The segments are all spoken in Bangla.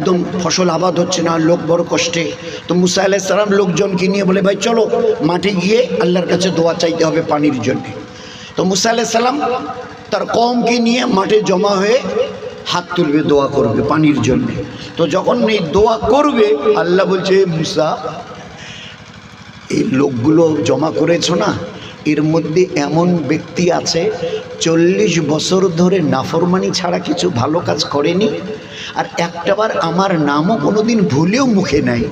একদম ফসল আবাদ হচ্ছে না, লোক বড় কষ্টে। তো মুসা আলাইহিস সালাম লোকজনকে নিয়ে বলে, ভাই চলো মাঠে গিয়ে আল্লাহর কাছে দোয়া চাইতে হবে পানির জন্য। তো মুসা আলাইহিস সালাম তার কওমকে নিয়ে মাঠে জমা হয়ে হাত তুলবে, দোয়া করবে পানির জন্য। তো যখন এই দোয়া করবে, আল্লাহ বলছে, মুসা এই লোকগুলো জমা করেছো না, এর মধ্যে এমন ব্যক্তি আছে 40 বছর ধরে নাফরমানি ছাড়া কিছু ভালো কাজ করেনি, আর একটাবার আমার নামও কোনোদিন ভুলেও মুখে নাই।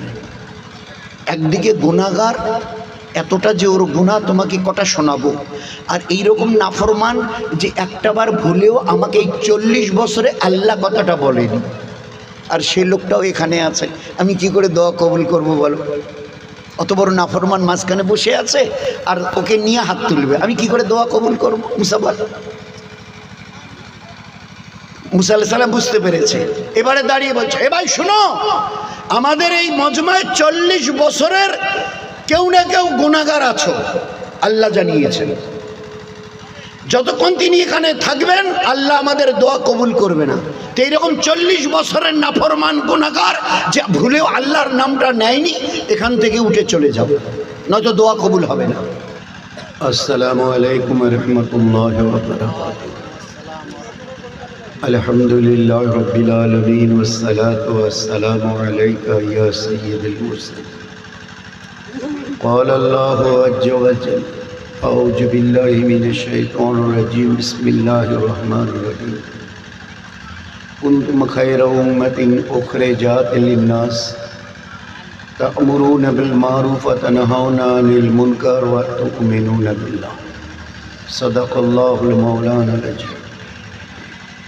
একদিকে গুনাহগার, এতটা যে ওর গুনাহ তোমাকে কটা শোনাবো, আর এইরকম নাফরমান যে একটাবার ভুলেও আমাকে এই 40 বছরে আল্লাহ কথাটা বলেনি, আর সে লোকটাও এখানে আছে। আমি কি করে দোয়া কবুল করব বলো? অত বড় নাফরমান মাঝখানে বসে আছে, আর ওকে নিয়ে হাত তুলবে, আমি কি করে দোয়া কবুল করবো? মুসা আলাইহিস সালাম বুঝতে পেরেছে। এবারে দাঁড়িয়ে বলছে, এ ভাই শোনো, আমাদের এই মজমায় 40 বছরের কেউ না কেউ গুনাহগার আছো, আল্লাহ জানিয়েছেন। যতক্ষণ তিনি এখানে থাকবেন আল্লাহ আমাদের দোয়া কবুল করবে না। তো এইরকম 40 বছরের নাফরমান গুনাহগার যে ভুলেও আল্লাহর নামটা নেয়নি, এখান থেকে উঠে চলে যাও, নয়তো দোয়া কবুল হবে না। আসসালামু আলাইকুম ওয়া রাহমাতুল্লাহি ওয়া বারাকাতুহু। আলহামদুলিল্লাহি রাব্বিল আলামিন ওয়াস সালাতু ওয়াস সালামু আলাইকা ইয়া সাইয়্যিদুল মুরসালিন। ক্বালা আল্লাহু আযজা ওয়া জাল্লা আউযু বিল্লাহি মিনাশ শাইতানির রাজীম। বিসমিল্লাহির রহমানির রহিম। কুনতুম খায়রা উম্মাতিন উখরিজাত লিন-নাস তা'মুরুনা বিল মা'রুফ ওয়া তানহাউনা আনিল মুনকার ওয়া তু'মিনুনা বিল্লাহ। সাদাকাল্লাহুল মাওলানাল আযীম।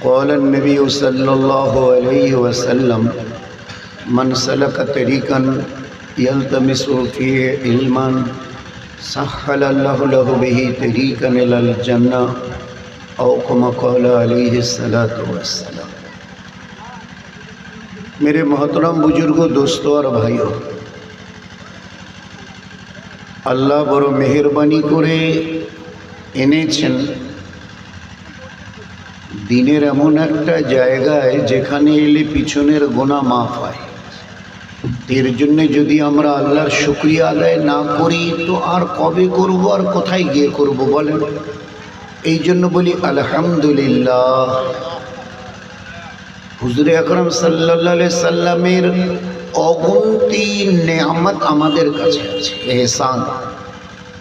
ক্বালা আন-নাবিয়্যু সাল্লাল্লাহু আলাইহি ওয়াসাল্লাম, মান সালাকা তরিকান ইয়ালতামিসু ফীহি ইলমান সাহহালাল্লাহু লাহু বিহি তরিকান ইলাল জান্নাহ আও কামা ক্বালা আলাইহিস সালাতু ওয়াসসালাম। मेरे मोहतरम बुजुर्गों, दोस्तों और भाइयों, আল্লাহ বড় মেহেরবানি করে এনেছেন দিনের এমন একটা জায়গায় যেখানে এলে পিছনের গুনাহ মাফ হয়। এর জন্য যদি আমরা আল্লাহর শুকরিয়া আদায় না করি তো আর কবে করব, আর কোথায় গিয়ে করব বলেন? এই জন্য বলি আলহামদুলিল্লাহ। হুজুর আকরাম সাল্লাল্লাহু আলাইহি সাল্লামের অগুন্তি নেয়ামত আমাদের কাছে আছে, এহসান,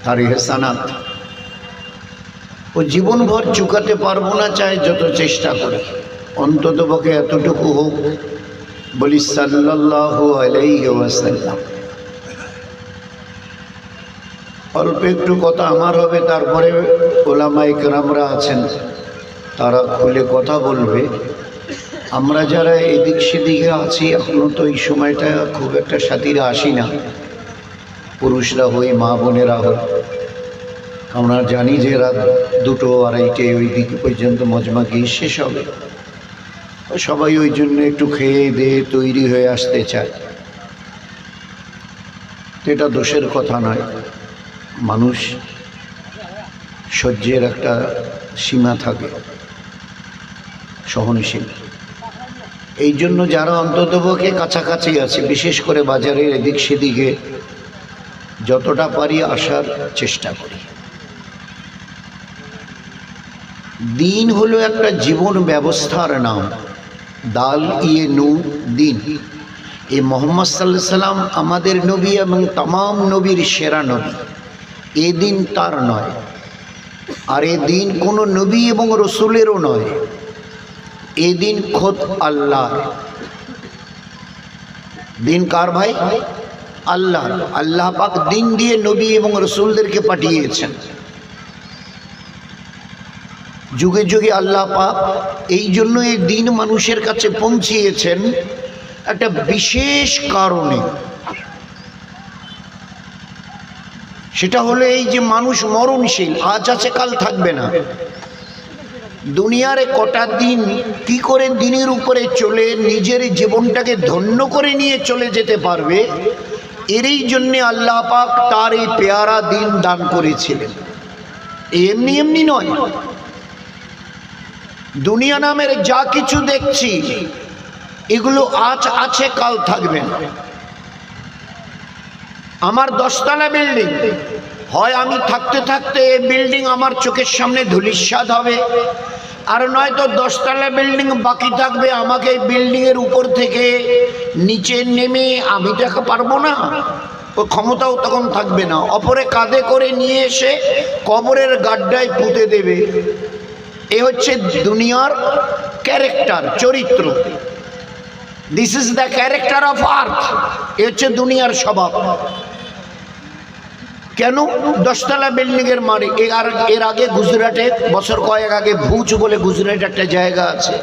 তার এহসানাত ও জীবনভর চুকাতে পারবো না, চাই যত চেষ্টা করি। অন্তত পক্ষে এতটুকু হোক, বলি সাল্লাল্লাহু আলাইহি ওয়াসাল্লাম। অল্প একটু কথা আমার হবে, তারপরে ওলামায়ে কেরামরা আছেন, তারা খুলে কথা বলবে। আমরা যারা এদিক সেদিকে আছি, এখনও তো এই সময়টা খুব একটা সাথীরা আসি না, পুরুষরা হই, মা বোনেরা হই। আমরা জানি যে রাত 2টো 2:30 ওই দিকে পর্যন্ত মজমা গিয়ে শেষ হবে। সবাই ওই জন্য একটু খেয়ে দিয়ে তৈরি হয়ে আসতে চায়। এটা দোষের কথা নয়, মানুষ সহ্যের একটা সীমা থাকে, সহনশীল। এই জন্য যারা অন্ততপক্ষে কাছাকাছি আছে, বিশেষ করে বাজারের এদিক সেদিকে যতটা পারি আসার চেষ্টা করি। দিন হলো একটা জীবন ব্যবস্থার নাম, দাল ইয়ে নু দিন। এই মোহাম্মদ সাল্লাল্লাহু আলাইহি সাল্লাম আমাদের নবী এবং तमाम নবীর সেরা নবী। এ দিন তার নয়, আর এ দিন কোনো নবী এবং রসুলেরও নয়। এ দিন খোদ আল্লাহর দিন। কার ভাই? আল্লাহ। আল্লাহ পাক দিন দিয়ে নবী এবং রসুলদেরকে পাঠিয়েছেন। যুগে যুগে আল্লাহ পাক এই জন্য এই দিন মানুষের কাছে পৌঁছিয়েছেন একটা বিশেষ কারণে। সেটা হলো এই যে মানুষ মরণশীল, আজ আছে কাল থাকবে না। দুনিয়ার কটা দিন কি করে দিনের উপরে চলে নিজের জীবনটাকে ধন্য করে নিয়ে চলে যেতে পারবে, এরই জন্যে আল্লাহ পাক তার এই পেয়ারা দিন দান করেছিলেন। এমনি এমনি নয়। দুনিয়া নামের যা কিছু দেখছি এগুলো আজ আছে, কাল থাকবে না। আমার 10 তলা বিল্ডিং, হয় আমি থাকতে থাকতে এই বিল্ডিং আমার চোখের সামনে ধূলিসাৎ হবে, আর নয়তো 10 তলা বিল্ডিং বাকি থাকবে, আমাকে এই বিল্ডিং এর উপর থেকে নিচে নেমে আমি দেখা পারবো না, ও ক্ষমতাও তখন থাকবে না, অপরে কাঁধে করে নিয়ে এসে কবরের গাড্ডায় পুঁতে দেবে। এ হচ্ছে দুনিয়ার ক্যারেক্টার, চরিত্র। This is the character of earth. এ হচ্ছে দুনিয়ার স্বভাব। কেন 10 তলা বিল্ডিং এর মারে? এর আগে গুজরাটে বছর কয়েক আগে ভুজ বলে গুজরাটে একটা জায়গা আছে,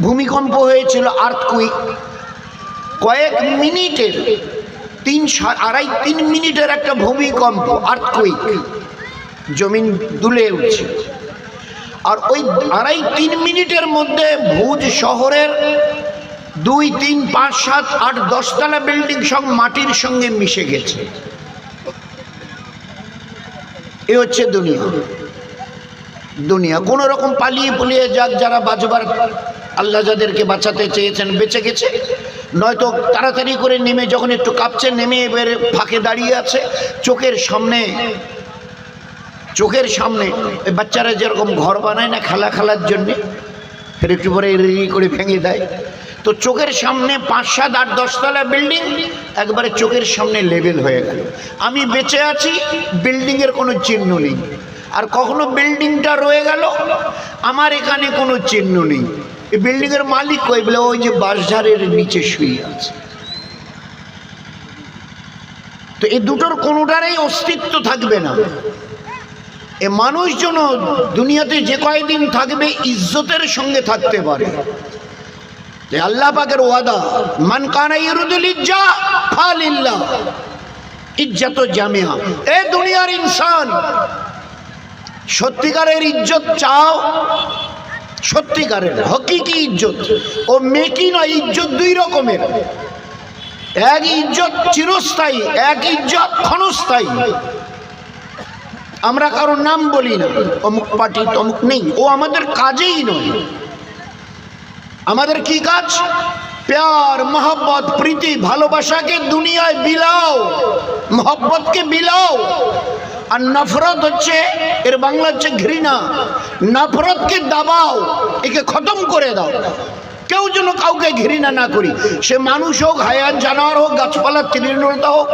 ভূমিকম্প হয়েছিল, আর্থকুইক। কয়েক মিনিটের 3 মিনিটের একটা ভূমিকম্প, আর্থকুইক, জমিন দুলে উঠছে। আর ওই 2.5-3 মিনিটের মধ্যে ভুজ শহরের 2, 3, 5, 7, 8, 10 তলা বিল্ডিং সব মাটির সঙ্গে মিশে গেছে। এ হচ্ছে দুনিয়া। দুনিয়া কোন রকম পালিয়ে যাক, যারা বাঁচবার আল্লাহ যাদেরকে বাঁচাতে চেয়েছেন বেঁচে গেছে, নয়তো তাড়াতাড়ি করে নেমে, যখন একটু কাঁপছে নেমে এবারে ফাঁকে দাঁড়িয়ে আছে, চোখের সামনে বাচ্চারা যেরকম ঘর বানায় না খেলার জন্যে, ফের একটু পরে রেডি করে ভেঙে দেয়, তো চোখের সামনে 5, 7, 8, 10 তলা বিল্ডিং একবারে চোখের সামনে লেভেল হয়ে গেল। আমি বেঁচে আছি, বিল্ডিংয়ের কোনো চিহ্ন নেই। আর কখনো বিল্ডিংটা রয়ে গেল, আমার এখানে কোনো চিহ্ন নেই। এই বিল্ডিংয়ের মালিক কই? বলে ওই যে বাঁশঝাড়ের নিচে শুয়ে আছে। তো এই দুটোর কোনোটারই অস্তিত্ব থাকবে না। এ মানুষজন দুনিয়াতে যে কয়দিন থাকবে ইজ্জতের সঙ্গে থাকতে পারে। আল্লাহ পাকের ওয়াদা, মান কানা ইউরিদুল ইজ্জা ফালিল্লাহ ইজ্জত জামিয়া। এ দুনিয়ার ইনসান, সত্যিকারের ইজ্জত চাও, সত্যিকারের হকিকি ইজ্জত, ও মেকি নয়। ইজ্জত 2 রকমের, এক ইজ্জত চিরস্থায়ী, এক ইজ্জত ক্ষণস্থায়ী। আমরা কারোর নাম বলি না, অমুক পার্টি তমুক নেই, ও আমাদের কাজেই নয়। আমাদের কি কাজ? প্যার, মোহব্বত, প্রীতি, ভালোবাসাকে দুনিয়ায় বিলাও, মোহব্বতকে বিলাও। আর নফরত হচ্ছে, এর বাংলা হচ্ছে ঘৃণা। নফরতকে দাবাও, একে খতম করে দাও। কেউ যেন কাউকে ঘৃণা না করি, সে মানুষ হোক, হায়াত জানোয়ার হোক, গাছপালা, তৃণলতা হোক,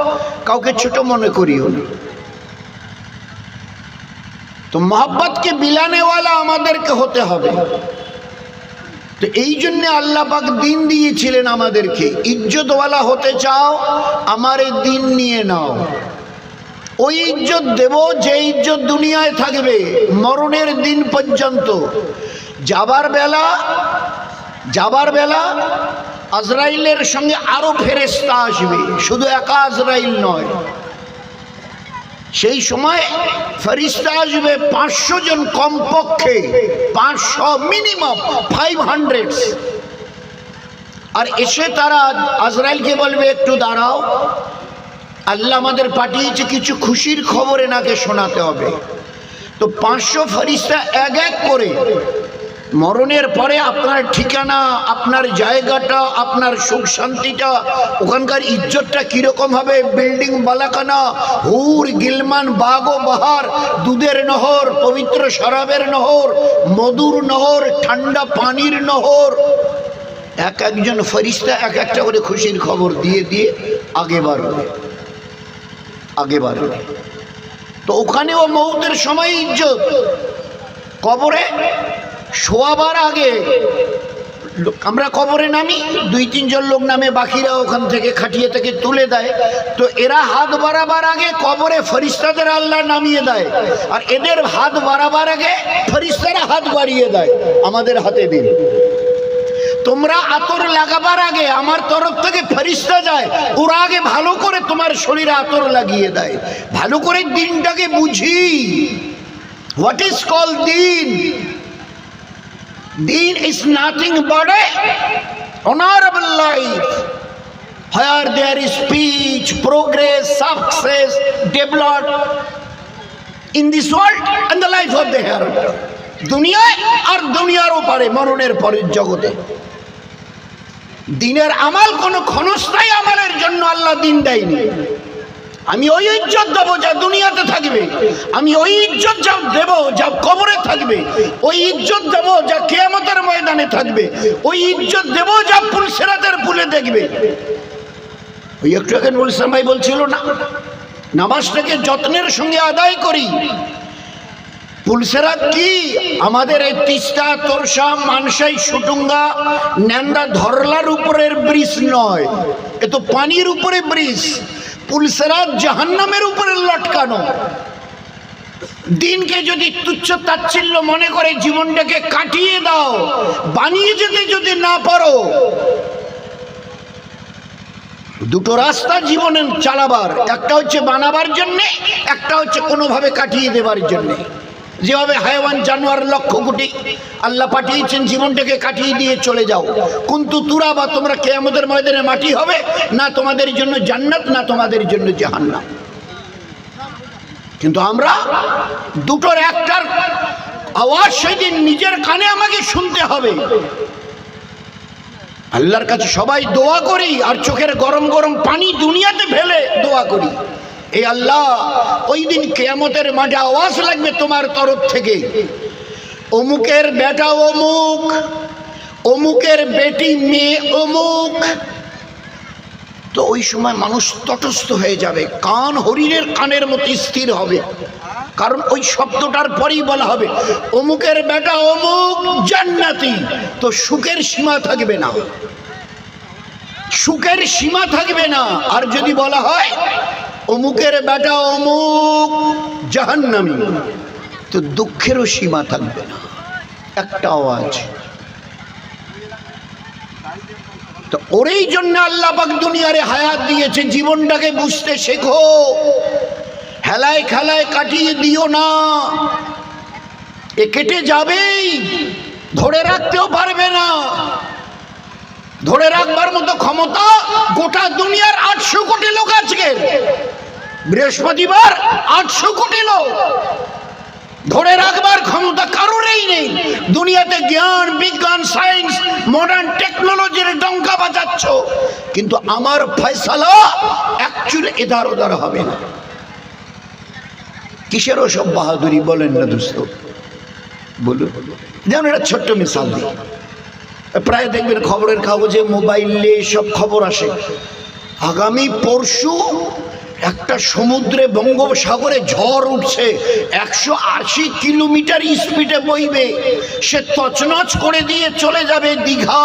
কাউকে ছোট মনে করিও না। তো মোহব্বতকে বিলানেওয়ালা আমাদেরকে হতে হবে। তো এই জন্য আল্লাহ পাক দিন দিয়েছিলেন আমাদেরকে। ইজ্জতওয়ালা হতে চাও, আমার এই দিন নিয়ে নাও। ওই ইজ্জত দেব যে ইজ্জত দুনিয়ায় থাকবে মরণের দিন পর্যন্ত। যাবার বেলা আজরাইলের সঙ্গে আরো ফেরেশতা আসবে, শুধু একা আজরাইল নয়। সেই সময় ফেরেশতা আসবে 500 জন, কমপক্ষে 500, মিনিমাম 500। আর এসে তারা আজরাইলকে বলবে, একটু দাঁড়াও, আল্লাহ আমাদের পাঠিয়েছে কিছু খুশির খবর এনাকে শোনাতে হবে। তো 500 ফেরেশতা এক এক করে মরণের পরে আপনার ঠিকানা, আপনার জায়গাটা, আপনার সুখ শান্তিটা, ওখানকার ইজ্জতটা কিরকম হবে, বিল্ডিং বালাকানা, হুর গিলমান, বাগ ও বাহার, দুধের নহর, পবিত্র শরাবের নহর, মধুর নহর, ঠান্ডা পানির নহর, এক একজন ফেরেশতা এক একটা করে খুশির খবর দিয়ে দিয়ে আগে বাড়বে। তো ওখানেও মৌতের সময় ইজ্জত। কবরে শোয়াবার আগে আমরা কবরে নামি, 2-3 জন লোক নামে, বাকিরা ওখান থেকে খাটিয়ে থেকে তুলে দেয়। তো এরা হাত বাড়াবার আগে কবরে ফেরেশতাদের আল্লাহ নামিয়ে দেয়, আর এদের হাত বাড়াবার আগে ফেরেশতারা হাত বাড়িয়ে দেয়, আমাদের হাতে দিন। তোমরা আতর লাগাবার আগে আমার তরফ থেকে ফেরেশতা যায়, ওরা আগে ভালো করে তোমার শরীরে আতর লাগিয়ে দেয়। ভালো করে দিনটাকে বুঝি। হোয়াট ইজ কল্ড দিন? Deen is nothing but a honorable life where there is peace, progress, success, development in this world and the life of the hereafter. দুনিয়ায় আর দুনিয়ার ওপারে, মরণের পরের জগতে। দিনের আমাল কোনো ক্ষণস্থায়ী আমালের জন্য আল্লাহ দিন দেয়নি। আমি ওই ইজ্জত দেবো যা দুনিয়াতে থাকবে, আমি ওই ইজ্জত যা দেবো যা কবরে থাকবে, ওই ইজ্জত দেবো যা কিয়ামতের ময়দানে থাকবে, ওই ইজ্জত দেবো যা পুলসিরাতের পুলে দেখবে। ওই একটু আগে নুরুল ইসলাম ভাই বলছিল না, নামাজটাকে যত্নের সঙ্গে আদায় করি। পুলসিরাত কি আমাদের এই তিস্তা, তোরসা, মানসাই, সুটুঙ্গা, ন্যান্দা, ধরলার উপরের ব্রিজ নয়, এ তো পানির উপরে ব্রিজ। পুলসিরাত জাহান্নামের উপরে লটকানো। দিনকে যদি তুচ্ছ তাচ্ছিল্য মনে করে জীবনটাকে কাটিয়ে দাও, বানিয়ে যেতে যদি না পারো, দুটো রাস্তা জীবনে চালাবার, একটা হচ্ছে বানাবার জন্যে, একটা হচ্ছে কোনোভাবে কাটিয়ে দেবার জন্যে। যেভাবে হায়াওয়ান জানোয়ার লক্ষ কোটি আল্লাহ পাঠিয়েছেন জীবনটাকে কাটিয়ে দিয়ে চলে যাও। কিন্তু তুরা বা তোমরা কিয়ামতের ময়দানে মাটি হবে, না তোমাদের জন্য জান্নাত না তোমাদের জন্য জাহান্নাম। কিন্তু আমরা দুটোর একটার আওয়াজ সেদিন নিজের কানে আমাকে শুনতে হবে। আল্লাহর কাছে সবাই দোয়া করি আর চোখের গরম গরম পানি দুনিয়াতে ফেলে দোয়া করি, এই আল্লাহ ওই দিন কিয়ামতের মাঠে আওয়াজ লাগবে তোমার তরফ থেকে, অমুকের বেটা অমুক, অমুকের বেটি মেয়ে অমুক। তো ওই সময় মানুষ তটস্থ হয়ে যাবে, কান হরিণের কানের মতো স্থির হবে। কারণ ওই শব্দটার পরেই বলা হবে অমুকের বেটা অমুক জান্নাতি। তো সুখের সীমা থাকবে না, সুখের সীমা থাকবে না। আর যদি বলা হয় অমুকের বেটা অমুক জাহান্নামী, তো দুঃখেরও সীমা থাকবে না। একটা আওয়াজ। তো ওরই জন্য আল্লাহ পাক দুনিয়ারে হায়াত দিয়েছে, জীবনটাকে বুঝতে শেখো, হেলায় খেলায় কাটিয়ে দিও না। এ কেটে যাবেই, ধরে রাখতেও পারবে না। ধরে রাখবার মতো ক্ষমতা গোটা দুনিয়ার 800 কোটি লোক, আজকে বৃহস্পতিবার 800 কোটি লোক, ধরে রাখবার ক্ষমতা কারোরই নেই। দুনিয়াতে জ্ঞান, বিজ্ঞান, সায়েন্স, মডার্ন টেকনোলজির ডঙ্কা বাজাচ্ছ, কিন্তু আমার ফয়সালা অ্যাকচুয়ালি এধার ওধার হবে না। কিসের ওসব বাহাদুরি বলেন না দোস্ত, বলুন। যেমন একটা ছোট্ট মিসাল দিই, প্রায় দেখবেন খবরের কাগজে, মোবাইলে সব খবর আসে, আগামী পরশু একটা সমুদ্রে বঙ্গোপসাগরে ঝড় উঠছে, 180 কিলোমিটার স্পিডে বইবে, সে তছনছ করে দিয়ে চলে যাবে দীঘা,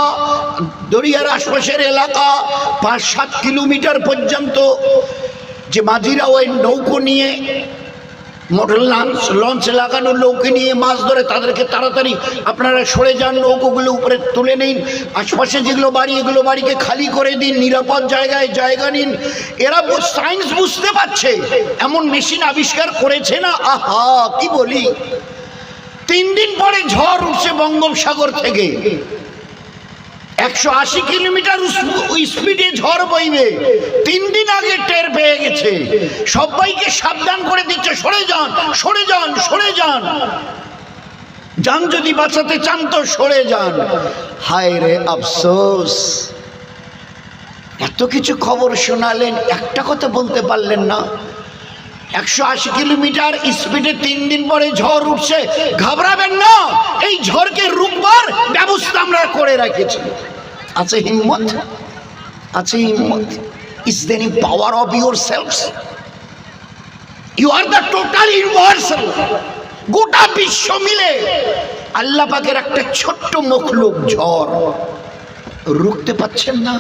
দরিয়ার আশপাশের এলাকা, 5-7 কিলোমিটার পর্যন্ত। যে মাঝিরা ওই নৌকো নিয়ে, মোটর লঞ্চ লাগানো নৌকো নিয়ে মাছ ধরে, তাদেরকে তাড়াতাড়ি আপনারা সরে যান, নৌকোগুলো উপরে তুলে নিন, আশপাশে যেগুলো বাড়ি এগুলো বাড়িকে খালি করে দিন, নিরাপদ জায়গায় জায়গা নিন। এরা সায়েন্স বুঝতে পারছে, এমন মেশিন আবিষ্কার করেছে না, আহা কি বলি। 3 দিন পরে ঝড় উঠছে বঙ্গোপসাগর থেকে, 180 কিলোমিটার স্পিডে ঝড় বইবে। 3 দিন আগে টের পেয়ে গেছে, সবাইকে সাবধান করে দিচ্ছে, সরে যান সরে যান সরে যান, যান যদি বাঁচাতে চান তো সরে যান। হায় রে আফসোস, এত কিছু খবর শোনালেন, একটা কথা বলতে পারলেন না। 180 কিলোমিটার স্পিডে 3 দিন পরে ঝড় উঠছে, ঘাবড়াবেন না, এই ঝড়কে রুখবার ব্যবস্থা আমরা করে রেখেছি। আছে হিম্মত, আছে হিম্মত। Is there any power of your selfs? You are the total universal. গোটা বিশ্ব মিলে আল্লাহ পাকের একটা ছোট্ট মখলুক ঝড়, রুখতে পারছেন না,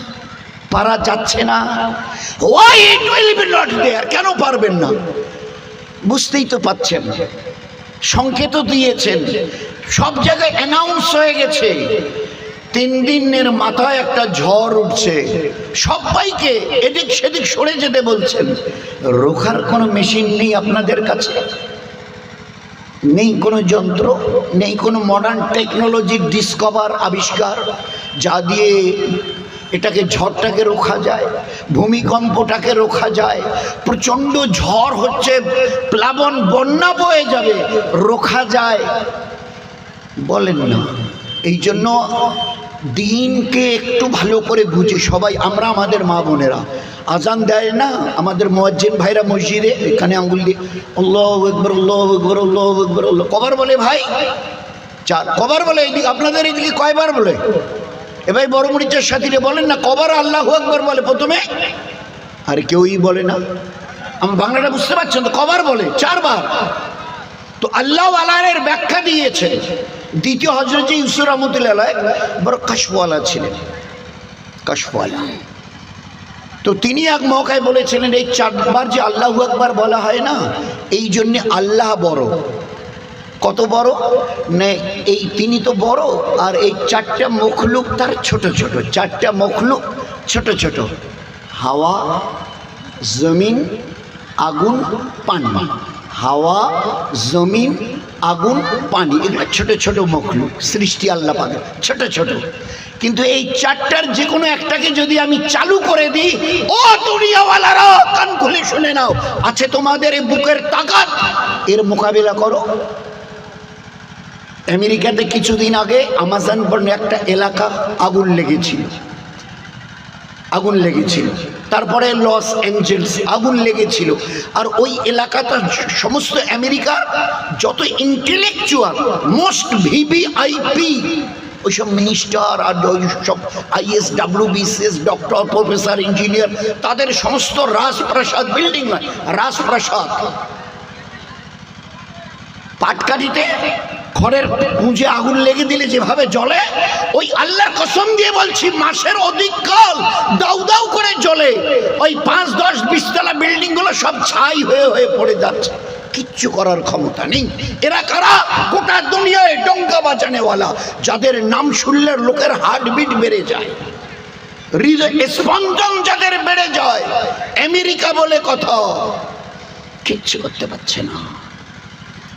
পারা যাচ্ছে না। Why it will be not there? কেন পারবেন না? বুঝতেই তো পাচ্ছেন, সংকেত দিয়েছেন, সব জায়গায় অ্যানাউন্স হয়ে গেছে, 3 দিনের মাথায় একটা ঝড় উঠছে, সবাইকে এদিক সেদিক সরে যেতে বলছেন। রোখার কোনো মেশিন নেই আপনাদের কাছে, নেই কোনো যন্ত্র, নেই কোনো মডার্ন টেকনোলজির ডিসকভার, আবিষ্কার, যা দিয়ে এটাকে ঝড়টাকে রোখা যায়, ভূমিকম্পটাকে রোখা যায়। প্রচণ্ড ঝড় হচ্ছে, প্লাবন, বন্যা বয়ে যাবে, রোখা যায়? বলেন না। এই জন্য দিনকে একটু ভালো করে বুঝে সবাই আমরা, আমাদের মা বোনেরা আজান দেয় না, আমাদের মুয়াজ্জিন ভাইরা মসজিদে এখানে আঙ্গুল দিয়ে আল্লাহু আকবার আল্লাহু আকবার আল্লাহু আকবার আল্লাহ কবার বলে ভাই? 4 কবার বলে। এইদিকে আপনাদের এইদিকে কয়বার বলে? এ ভাই বড় মুরিদের সাথীরে বলেন না কবার আল্লাহু আকবার বলে প্রথমে? আর কেউই বলে না। আমার বাংলাটা বুঝতে পারছেন তো? কবার বলে? 4 বার। তো আল্লাহ আলাহের ব্যাখ্যা দিয়েছে। দ্বিতীয় হযরত ইউসুফ রহমতুল্লাহ বড় কাশওয়ালা ছিলেন, কাশওয়ালা। তো তিনি এক মৌকায় বলেছিলেন এই 4 বার যে আল্লাহু আকবার বলা হয় না, এই জন্যে আল্লাহ বড়। কত বড় না, এই তিনি তো বড়, আর এই 4টা মখলুক তার ছোট ছোট, 4টা মখলুক ছোট ছোট, হাওয়া, জমিন, আগুন, পানি। হাওয়া, জমিন, আগুন, পানি, এগুলো ছোট ছোট মখলুক সৃষ্টি আল্লাহ পাকের, ছোট ছোট। কিন্তু এই 4টার যে কোনো একটাকে যদি আমি চালু করে দিই, ও দুনিয়াওয়ালারা কান খুলে শুনে নাও, আছে তোমাদের এই বুকের তাকাত, এর মোকাবিলা করো। আমেরিকাতে কিছুদিন আগে আমাজন বনে একটা এলাকা আগুন লেগেছিল, আগুন লেগেছিল। তারপরে লস অ্যাঞ্জেলস আগুন লেগেছিল। আর ওই এলাকাটা সমস্ত আমেরিকার যত ইন্টেলেকচুয়াল মোস্ট ভিভিআইপি ওইসব মিনিস্টার আর ওই সব is WBCS doctor professor engineer, তাদের সমস্ত রাজপ্রাসাদ, বিল্ডিং নয় রাজপ্রাসাদ, পাটকাঠিতে খড়ের পুঁজে আগুন লেগে দিলে যেভাবে জ্বলে, ওই আল্লাহর কসম দিয়ে বলছি মাসের অধিককাল দাউ দাউ করে জ্বলে। ওই 5, 10, 20 তলা বিল্ডিং গুলো সব ছাই হয়ে হয়ে পড়ে যাচ্ছে, কিচ্ছু করার ক্ষমতা নেই। এরা কারা? গোটা দুনিয়ায় ডঙ্কা বাজানেওয়ালা, যাদের নাম শুনলে লোকের হার্টবিট বেড়ে যায়, হৃদয় স্পন্দন যাদের বেড়ে যায়। আমেরিকা বলে কথা, কিচ্ছু করতে পারছে না।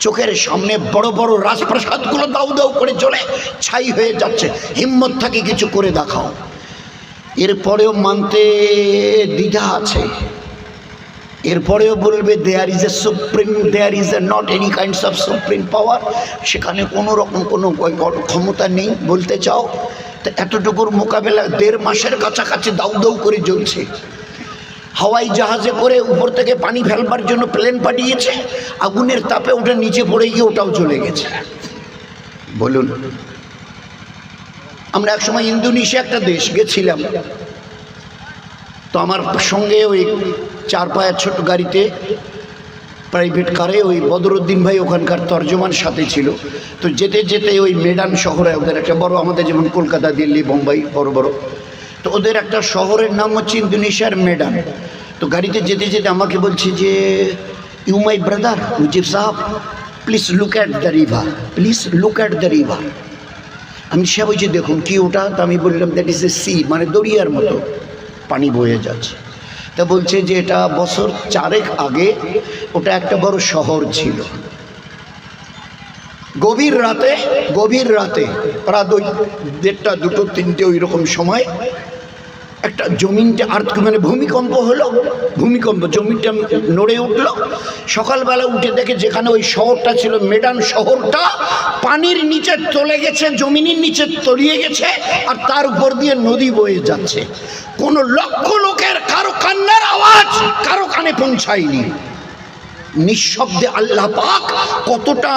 চোখের সামনে বড় বড় রাজপ্রাসাদগুলো দাউ দাউ করে জ্বলে ছাই হয়ে যাচ্ছে। হিম্মত থাকে কিছু করে দেখাও। এরপরেও মানতে দ্বিধা আছে, এরপরেও বলবে there is a supreme, there is a not any kinds of supreme power, সেখানে কোনো রকম কোনো ক্ষমতা নেই বলতে চাও। তো এতটুকুর মোকাবেলা 1.5 মাসের কাছাকাছি দাউ দাউ করে জ্বলছে। হাওয়াই জাহাজে করে উপর থেকে পানি ফেলবার জন্য প্লেন পাঠিয়েছে, আগুনের তাপে ওটা নিচে পড়ে গিয়ে ওটাও চলে গেছে। বলুন, আমরা একসময় ইন্দোনেশিয়া একটা দেশ গেছিলাম, তো আমার সঙ্গে ওই 4 পায়ের ছোট গাড়িতে প্রাইভেট কারে ওই বদরুদ্দিন ভাই ওখানকার তর্জমান সাথে ছিল। তো যেতে যেতে ওই মেডান শহরে, ওদের একটা বড়, আমাদের যেমন কলকাতা, দিল্লি, বোম্বাই বড় বড়, তো ওদের একটা শহরের নাম হচ্ছে ইন্দোনেশিয়ার মেডান। তো গাড়িতে যেতে যেতে আমাকে বলছে যে ইউ মাই ব্রাদার মুজিব সাহেব, please look at the river, please look at the river. আমি সে বলছি দেখুন কি ওটা? তো আমি বললাম দ্যাট ইজ এ সি, মানে দরিয়ার মতো পানি বয়ে যাচ্ছে। তা বলছে যে এটা বছর 4 আগে ওটা একটা বড় শহর ছিল। গভীর রাতে প্রায় 1:30, 2, 3 ওই রকম সময় একটা জমিনটা মানে ভূমিকম্প হলো, ভূমিকম্প, জমিটা নড়ে উঠলো। সকালবেলা উঠে দেখে যেখানে ওই শহরটা ছিল, মেডান শহরটা পানির নিচে চলে গেছে, জমিনের নিচে তলিয়ে গেছে, আর তার উপর দিয়ে নদী বয়ে যাচ্ছে। কোনো লক্ষ লোকের কারো কান্নার আওয়াজ কারো কানে পৌঁছায়নি। নিঃশব্দে আল্লাহ পাক কতটা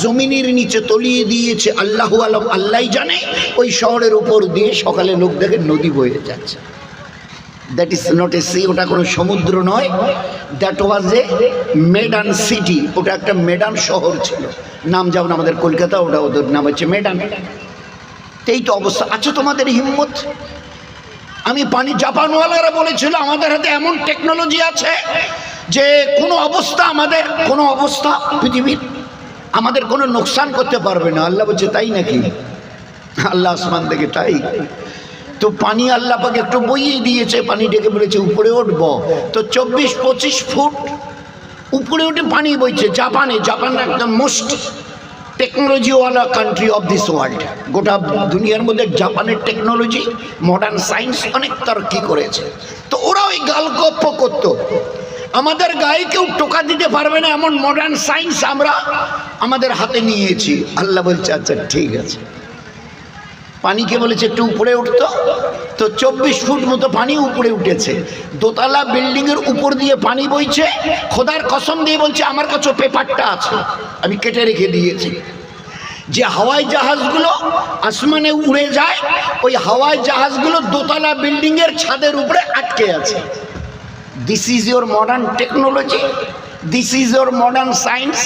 জমিনের নিচে তলিয়ে দিয়েছে আল্লাহু আলম, আল্লাহই জানে। ওই শহরের উপর দিয়ে সকালে লোক দেখে নদী বয়ে যাচ্ছে। That is not a sea, ওটা কোনো সমুদ্র নয়, দ্যাট ওয়াজ এ মেডান সিটি। ওটা একটা মেডান শহর ছিল, নাম যেমন আমাদের কলকাতা, ওটা ওদের নাম হচ্ছে মেডান। এই তো অবস্থা। আচ্ছা, তোমাদের হিম্মত। আমি পানি, জাপানওয়ালারা বলেছিল আমাদের হাতে এমন টেকনোলজি আছে যে কোনো অবস্থা পৃথিবীর আমাদের কোনো নোকসান করতে পারবে না। আল্লাহ বলছে তাই নাকি? আল্লাহ আসমান থেকে তাই। তো পানি আল্লাহ পাকে একটু বইয়ে দিয়েছে, পানি ডেকে বলেছে উপরে উঠব। তো 24-25 ফুট উপরে উঠে পানি বইছে। জাপান একটা মোস্ট টেকনোলজিওয়ালা কান্ট্রি অফ দিস ওয়ার্ল্ড। গোটা দুনিয়ার মধ্যে জাপানের টেকনোলজি, মডার্ন সায়েন্স অনেক তরক্কি করেছে। তো ওরা ওই গালগপ্প করতো, আমাদের গায়ে কেউ টোকা দিতে পারবে না এমন মডার্ন সায়েন্স আমরা আমাদের হাতে নিয়েছি। আল্লাহ বলছে আচ্ছা ঠিক আছে। পানিকে বলেছে একটু উপরে উঠতো, তো 24 ফুট মতো পানি উপরে উঠেছে। দোতলা বিল্ডিংয়ের উপর দিয়ে পানি বইছে। খোদার কসম দিয়ে বলছে আমার কাছে পেপারটা আছে, আমি কেটে রেখে দিয়েছি। যে হাওয়াই জাহাজগুলো আসমানে উড়ে যায়, ওই হাওয়াই জাহাজগুলো দোতলা বিল্ডিংয়ের ছাদের উপরে আটকে আছে। This is your modern technology, this is your modern science.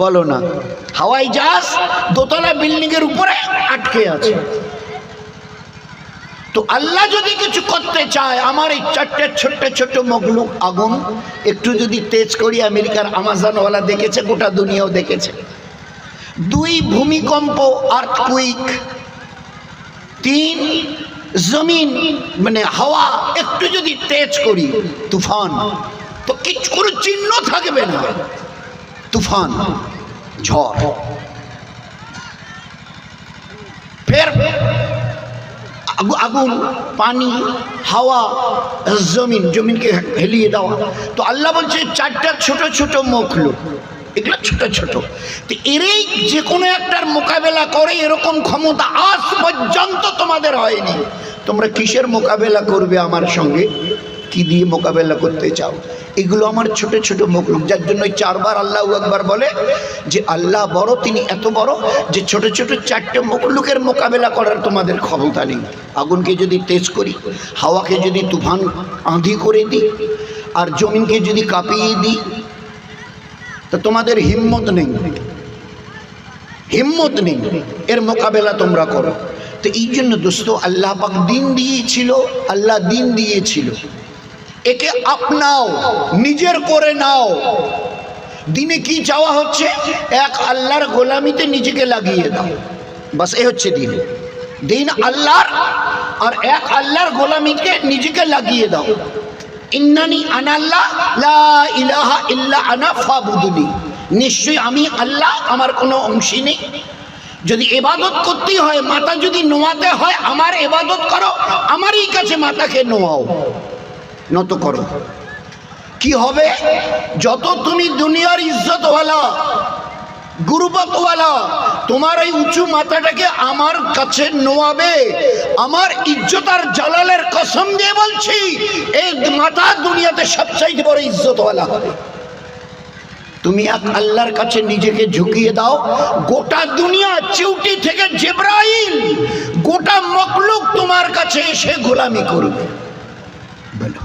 বলো না, হাওয়াই জাহাজ দোতলা বিল্ডিংয়ের উপরে আটকে আছে। তো আল্লাহ যদি কিছু করতে চায়, আমার এই 4টে ছোট্ট ছোট্ট মখলুক আগুন একটু যদি তেজ করি, আমেরিকার আমাজনওয়ালা দেখেছে, গোটা দুনিয়াও দেখেছে। 2 ভূমিকম্প আর্থকুইক, 3 জমিন মানে হাওয়া একটু যদি তেজ করি, তুফান, তো কিছু কোনো চিহ্ন থাকবে না। তুফান, ঝড়, ফের আগুন, পানি, হাওয়া, জমিন, জমিনকে হেলিয়ে দেওয়া। তো আল্লাহ বলছে 4টা ছোট ছোট মখলুক, এগুলো ছোট ছোট, তো এরই যে কোনো একটার মোকাবেলা করে এরকম ক্ষমতা আজ পর্যন্ত তোমাদের হয়নি। তোমরা কিসের মোকাবেলা করবে আমার সঙ্গে? কি দিয়ে মোকাবেলা করতে চাও? এগুলো আমার ছোট ছোট মখলুক, যার জন্য 4 বার আল্লাহু আকবার বলে যে আল্লাহ বড়, তিনি এত বড় যে ছোট ছোট 4টে মখলুকের মোকাবেলা করার তোমাদের ক্ষমতা নেই। আগুনকে যদি তেজ করি, হাওয়াকে যদি তুফান আঁধি করে দিই, আর জমিনকে যদি কাঁপিয়ে দিই, তো তোমাদের হিম্মত নেই, হিম্মত নেই, এর মোকাবেলা তোমরা করো। তো এই জন্য দোস্ত, আল্লাহ পাক দিন দিয়েছিল, আল্লাহ দিন দিয়েছিল, একে আপনাও, নিজের করে নাও। দিনে কি চাওয়া হচ্ছে? এক আল্লাহর গোলামিতে নিজেকে লাগিয়ে দাও, বাস এই হচ্ছে দিন। দিন আল্লাহর, আর এক আল্লাহর গোলামিকে নিজেকে লাগিয়ে দাও। ইন্নানি আনাল্লাহ লা ইলাহা ইল্লা আনা ফাবুদুনি, নিশ্চয়ই আমি আল্লাহ, আমার কোনো অংশী নেই। যদি ইবাদত করতে হয়, মাথা যদি নোয়াতে হয়, আমার ইবাদত করো, আমারই কাছে মাথাকে নোয়াও, নত করো। কি হবে? যত তুমি দুনিয়ার ইজ্জতওয়ালা, গুরুবতওয়ালা, তোমার এই উঁচু মাথাটাকে আমার কাছে নোয়াবে, আমার ইজ্জত আর জালালের কসম দিয়ে বলছি, এই মাথা দুনিয়াতে সবচাইতে বড় ইজ্জতওয়ালা হবে। তুমি এক আল্লাহর কাছে নিজেকে ঝুঁকিয়ে দাও, গোটা দুনিয়া চিউটি থেকে জিবরাইল, গোটা মখলুক তোমার কাছে এসে গোলামি করবে। বলো,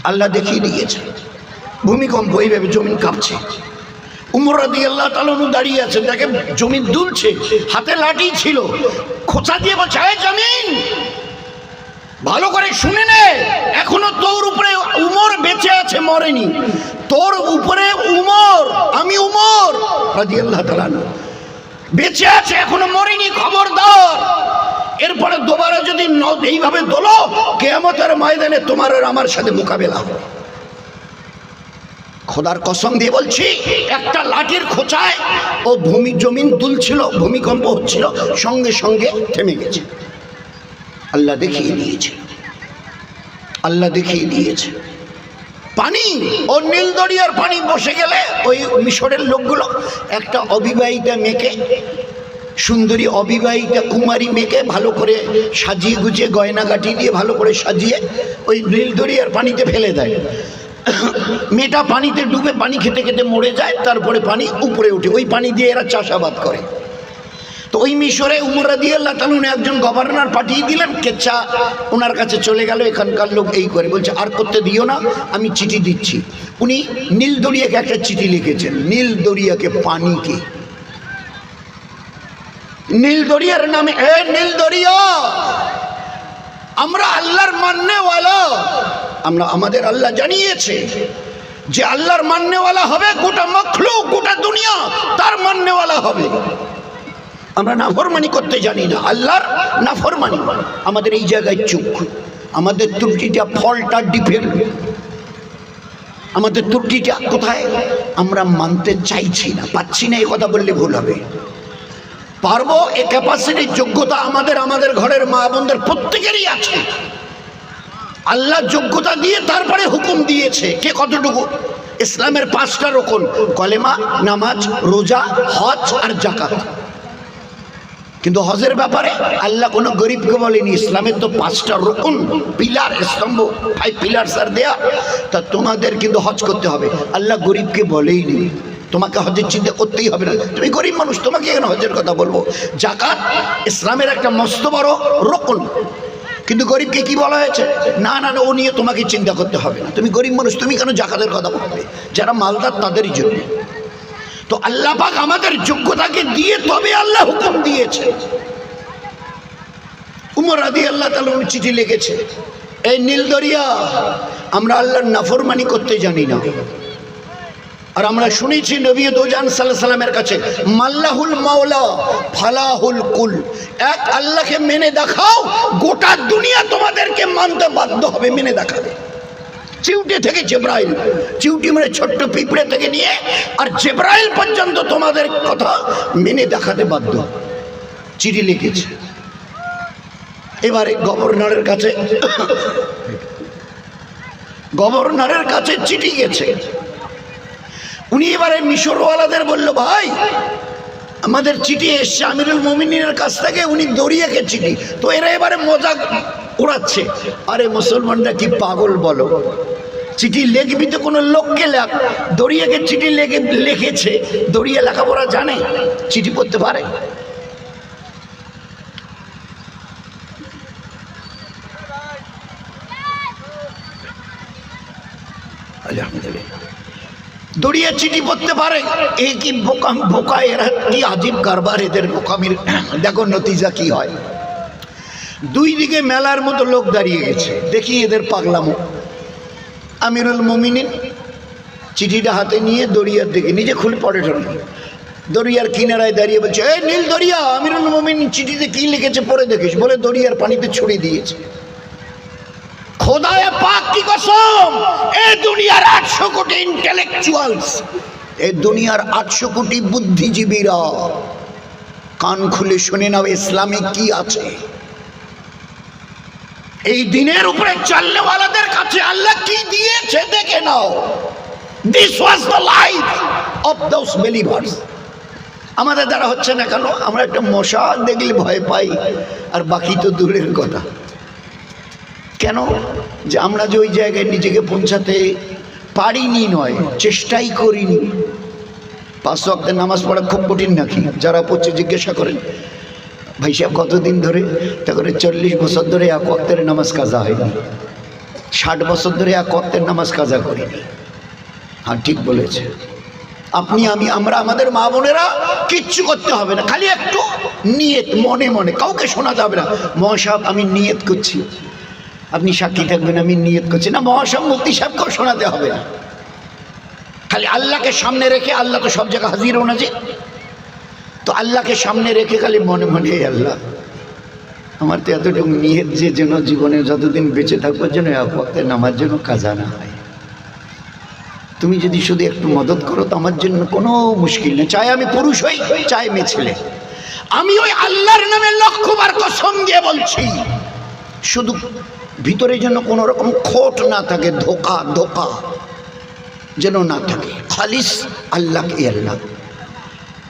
আল্লাহ দেখিয়ে দিয়েছে। ভূমিকম্প, এইভাবে জমিন কাঁপছে। উমর রাদিয়াল্লাহু তাআলা দাঁড়িয়ে আছেন, দেখে জমিন দুলছে, হাতে লাঠি ছিল, খোঁচা দিয়ে বলছে, এই জমিন ভালো করে শুনে নে, এখনো তোর উপরে উমর বেঁচে আছে, মরেনি। তোর উপরে উমর, আমি উমর রাদিয়াল্লাহু তাআলা বেঁচে আছে, এখনো মরেনি, খবরদার। এরপরে দুবারা যদি এইভাবে দোলো, কিয়ামতের ময়দানে তোমার আর আমার সাথে মোকাবেলা হবে। খোদার কসম দিয়ে বলছি, একটা লাঠির খোঁচায় ও জমিন দুলছিল, ভূমিকম্প হচ্ছিল, সঙ্গে সঙ্গে থেমে গেছে। আল্লাহ দেখিয়ে দিয়েছে, আল্লাহ দেখিয়ে দিয়েছে। পানি ও নীল দরিয়ার পানি বসে গেলে ওই মিশরের লোকগুলো একটা অবিবাহিতা মেয়েকে, সুন্দরী অবিবাহিতা কুমারী মেয়েকে ভালো করে সাজিয়ে গুছিয়ে, গয়নাগাটি দিয়ে ভালো করে সাজিয়ে ওই নীল দরিয়ার পানিতে ফেলে দেয়। মেয়েটা পানিতে ডুবে পানি খেতে খেতে মরে যায়। তারপরে পানি উপরে ওঠে, ওই পানি দিয়ে এরা চাষাবাদ করে। তো ওই মিশরে উমর রাদিয়াল্লাহু তাআলা একজন গভর্নর পাঠিয়ে দিলেন, কেচ্ছা ওনার কাছে চলে গেল, এখানকার লোক এই করে বলছে, আর করতে দিও না, আমি চিঠি দিচ্ছি। উনি নীল দরিয়াকে একটা চিঠি লিখেছেন, নীল দরিয়াকে, পানিকে, নীল দরিয়ার নামে, এ নীল দরিয়া, আমরা আল্লাহর মাননেওয়ালা, আমরা, আমাদের আল্লাহ জানিয়েছে যে আল্লাহর মাননেওয়ালা হবে, গোটা মখলুক, গোটা দুনিয়া তার মাননেওয়ালা হবে। আমরা নাফরমানি করতে জানি না, আল্লাহর নাফরমানি। আমাদের এই জায়গায় চুপ, আমাদের ত্রুটিটা, ফলটা ডিফেক্ট, আমাদের ত্রুটিটা কোথায়? আমরা মানতে চাইছি না, পাচ্ছি না। এই কথা বললে ভুল হবে। পারবো, এ ক্যাপাসিটির যোগ্যতা আমাদের, আমাদের ঘরের মা বোনদের প্রত্যেকেরই আছে। আল্লাহ যোগ্যতা দিয়ে তারপরে হুকুম দিয়েছে। কে কতটুকু? ইসলামের 5টা রকম, কলেমা, নামাজ, রোজা, হজ আর যাকাত। কিন্তু হজের ব্যাপারে আল্লাহ কোনো গরিবকে বলেনি। ইসলামের তো 5টা রুকুন, পিলার, স্তম্ভ, 5 পিলার্স আর দেয়া, তা তোমাদের কিন্তু হজ করতে হবে। আল্লাহ গরিবকে বলেইনি তোমাকে হজের চিন্তা করতেই হবে না, তুমি গরিব মানুষ, তোমাকে এখানে হজের কথা বলবো। যাকাত ইসলামের একটা মস্ত বড় রুকুন, কিন্তু গরিবকে কি বলা হয়েছে? না না না, ও নিয়ে তোমাকে চিন্তা করতে হবে না, তুমি গরিব মানুষ, তুমি কেন জাকাতের কথা বলবে? যারা মালদার তাদেরই জন্য। তো আল্লাহ পাক আমাদের যোগ্যতাকে দিয়ে তবে আল্লাহ হুকুম দিয়েছে। উমর রাদিয়াল্লাহু তাআলা চিঠি লিখেছে, এই নীল দরিয়া, আমরা আল্লাহর নাফরমানি করতে জানি না। আর আমরা শুনেছি নবী দোজান সাল্লাল্লাহু আলাইহি সাল্লামের কাছে, মাল্লাহুল মাওলা ফালাহুল কুল, এক আল্লাহকে মেনে দেখাও, গোটা দুনিয়া তোমাদেরকে মানতে বাধ্য হবে, মেনে দেখাবে। চিউটে থেকে জেব্রাইল, চিউটি মানে ছোট্ট পিঁপড়ে থেকে নিয়ে আর জেব্রাইল পর্যন্ত তোমাদের কথা মেনে দেখাতে বাধ্য। চিঠি লিখেছে। এবারে গভর্নরের কাছে চিঠি গেছে। উনি এবারে মিশরওয়ালাদের বলল, ভাই আমাদের চিঠি এসছে আমিরুল মুমিনিনের কাছ থেকে, উনি দরিয়াকে চিঠি। তো এরা এবারে মজাক উড়াচ্ছে, আরে মুসলমানরা কি পাগল বলো, চিঠি লিখবি তো কোনো লোককে লেখ, দরিয়াকে চিঠি লিখেছে, দরিয়া লেখাপড়া জানে, চিঠি পড়তে পারে? আলহামদুলিল্লাহ, দরিয়া চিঠি পড়তে পারে। এই কি বোকা, এরা কি আজীব কারবার এদের বোকামির। দেখো নতিজা কি হয়। দুই দিকে মেলার মতো লোক দাঁড়িয়ে গেছে, দেখি এদের পাগলামো। আমিরুল মুমিনিন চিঠিটা হাতে নিয়ে দরিয়ার দিকে, নিজে খুলে পড়ে ঠোল, দরিয়ার কিনারায় দাঁড়িয়ে বলছে, এই নীল দরিয়া, আমিরুল মুমিনিন চিঠিতে কি লিখেছে পড়ে দেখিস, বলে দরিয়ার পানিতে ছড়িয়ে দিয়েছে। খোদায়ে পাক কি কসম, এই দুনিয়ার 800 কোটি ইন্টেলেকচুয়ালস, এই দুনিয়ার 800 কোটি বুদ্ধিজীবীরা কান খুলে শুনে নাও ইসলামে কি আছে। এই দিনের উপরে চলনেওয়ালাদের কাছে আল্লাহ কি দিয়েছে দেখে নাও। This was the life of those believers. আমাদের দ্বারা হচ্ছে না কেন? আমরা একটা মশা দেখলে ভয় পাই, আর বাকি তো দূরের কথা। কেন? যে আমরা যে ওই জায়গায় নিজেকে পৌঁছাতে পারিনি, নয় চেষ্টাই করিনি। 5 ওয়াক্তের নামাজ পড়া খুব কঠিন নাকি? যারা পড়ছে জিজ্ঞাসা করেন, ভাই সাহেব কতদিন ধরে? তা করে 40 বছর ধরে 1 ওয়াক্তের নামাজ কাজা হয়নি, 60 বছর ধরে 1 ওয়াক্তের নামাজ কাজা করিনি। হ্যাঁ, ঠিক বলেছে। আপনি, আমি, আমরা, আমাদের মা বোনেরা কিচ্ছু করতে হবে না, খালি একটু নিয়ত, মনে মনে, কাউকে শোনা যাবে না, মহাসাব আমি নিয়ত করছি, আপনি সাক্ষী থাকবেন আমি নিয়ত করছি না, মহাসাব মুফতি সাহেবকেও শোনাতে হবে না। খালি আল্লাহকে সামনে রেখে, আল্লাহ তো সব জায়গায় হাজির ও নাজির, তো আল্লাহকে সামনে রেখে খালি মনে মনে, আল্লাহ আমার তো এতটুকু নিয়ত যে যেন জীবনে যতদিন বেঁচে থাকবার জন্য 1 ওয়াক্তের নামাজ যেন কাজা না হয়। তুমি যদি শুধু একটু মদত করো তো আমার জন্য কোনো মুশকিল নেই, চাই আমি পুরুষ হই, চাই মেয়ে ছেলে। আমি ওই আল্লাহর নামে লক্ষবার কসম দিয়ে বলছি, শুধু ভিতরে যেন কোনো রকম খোট না থাকে, ধোকা যেন না থাকে, খালিস আল্লাহকে আল্লাহ।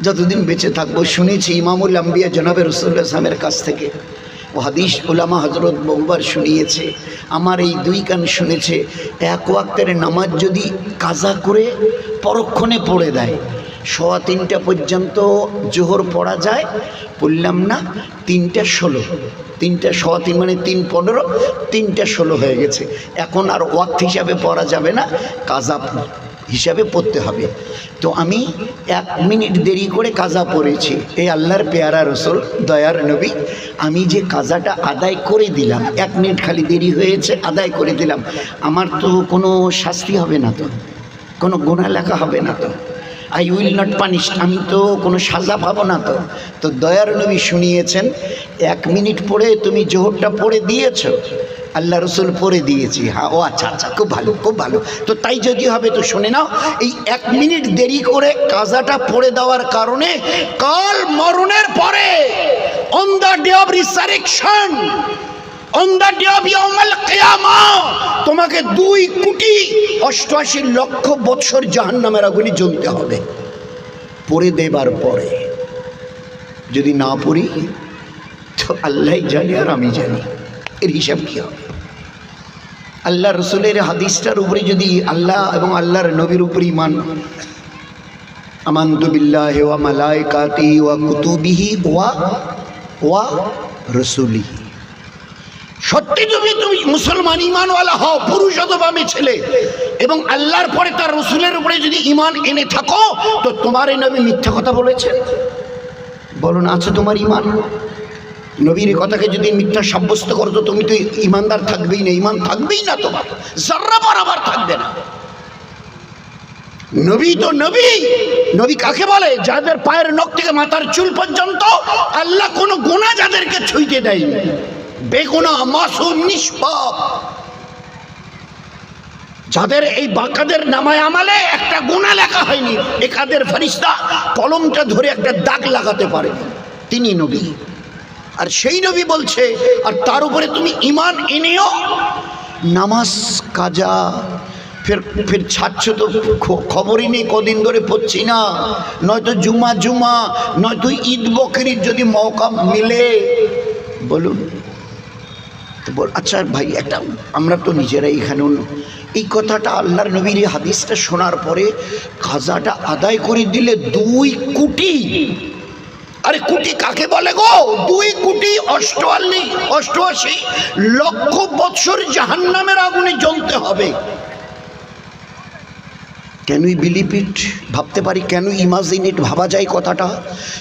যতদিন বেঁচে থাকবো, শুনেছি ইমামুল আম্বিয়া জনাবে রাসূলুল্লাহ সাল্লাল্লাহু কাছ থেকে, ও হাদিস উলামা হযরত বহুবার শুনিয়েছে, আমার এই 2 কান শুনেছে, 1 ওয়াক্তের নামাজ যদি কাজা করে পরক্ষণে পড়ে দেয়, 3:15 পর্যন্ত জোহর পড়া যায়, পড়লাম না, 3টা 16, 3টা 3:15 মানে 3:15, 3টা 16 হয়ে গেছে, এখন আর ওয়াক্ত হিসাবে পড়া যাবে না, কাজা হিসাবে পড়তে হবে। তো আমি 1 মিনিট দেরি করে কাজা পড়েছি, এই আল্লাহর পেয়ারা রসুল দয়ার নবী, আমি যে কাজাটা আদায় করে দিলাম, 1 মিনিট খালি দেরি হয়েছে, আদায় করে দিলাম, আমার তো কোনো শাস্তি হবে না, তো কোনো গুনাহ লেখা হবে না, তো আই উইল নট পানিশ, আমি তো কোনো সাজা পাবো না। তো দয়ার নবী শুনিয়েছেন, 1 মিনিট পরে তুমি জোহরটা পড়ে দিয়েছো? আল্লাহ রসুল পড়ে দিয়েছি। হ্যাঁ, ও আচ্ছা আচ্ছা, খুব ভালো খুব ভালো। তো তাই যদি হবে তো শুনে নাও, এই 1 মিনিট দেরি করে কাজাটা পড়ে দেওয়ার কারণে কাল মরণের পরে, on the day of resurrection, on the day of ইয়াউমুল কিয়ামা, তোমাকে 2,88,00,000 বৎসর জাহান্নামের আগুনে জ্বলতে হবে পড়ে দেবার পরে। যদি না পড়ি তো আল্লাহ জানে আর আমি জানি এর হিসাব কী হবে। আল্লাহ রসুলের হাদিসটার উপরে যদি আল্লাহ এবং আল্লাহর নবীর উপরে ঈমান, আমানতু বিল্লাহি ওয়া মালাইকাতিহি ওয়া কুতুবিহি ওয়া রাসূলিহি, সত্যি তুমি মুসলমান ঈমানওয়ালা হও, পুরুষ অথবা মেয়ে ছেলে, এবং আল্লাহর পরে তার রসুলের উপরে যদি ঈমান এনে থাকো, তো তোমার এই নবী মিথ্যা কথা বলেছেন? বলুন, আছে তোমার ঈমান? নবীর কথাকে যদি মিথ্যা সাব্যস্ত করো তো তুমি তো ঈমানদার থাকবেই না, ঈমান থাকবেই না, তোমার যারা বরাবর থাকবে না। নবী তো নবী। নবী কাকে বলে? যাদের পায়ের নখ থেকে মাথার চুল পর্যন্ত আল্লাহ কোনো গুনাহ যাদেরকে ছুঁইতে দেয়নি, বেগুনাহ, মাসুম, নিষ্পাপ, যাদের এই বাকাদের নামায় আমালে একটা গুনাহ লেখা হয়নি, একাদের ফেরেশতা কলমটা ধরে একটা দাগ লাগাতে পারে, তিনি নবী। আর সেই নবী বলছে, আর তার উপরে তুমি ঈমান এনেও নামাজ কাজা ফের ছাড়ছ তো খবরই নেই, কদিন ধরে পড়ছি না, নয়তো জুমা নয়তো ঈদ বকরির যদি মৌকা মিলে। বলুন তো আচ্ছা ভাই, একটা আমরা তো নিজেরাই এখানে এই কথাটা আল্লাহর নবীর হাদিসটা শোনার পরে কাজাটা আদায় করে দিলে 2 কোটি, আরে কোটি কাকে বলে গো? 2 কোটি 88 লক্ষ বৎসর জাহান্নামের আগুনে জ্বলতে হবে। Can we believe it? ভাবতে পারি, ক্যান উই ইমাজিন ইট? ভাবা যায় কথাটা?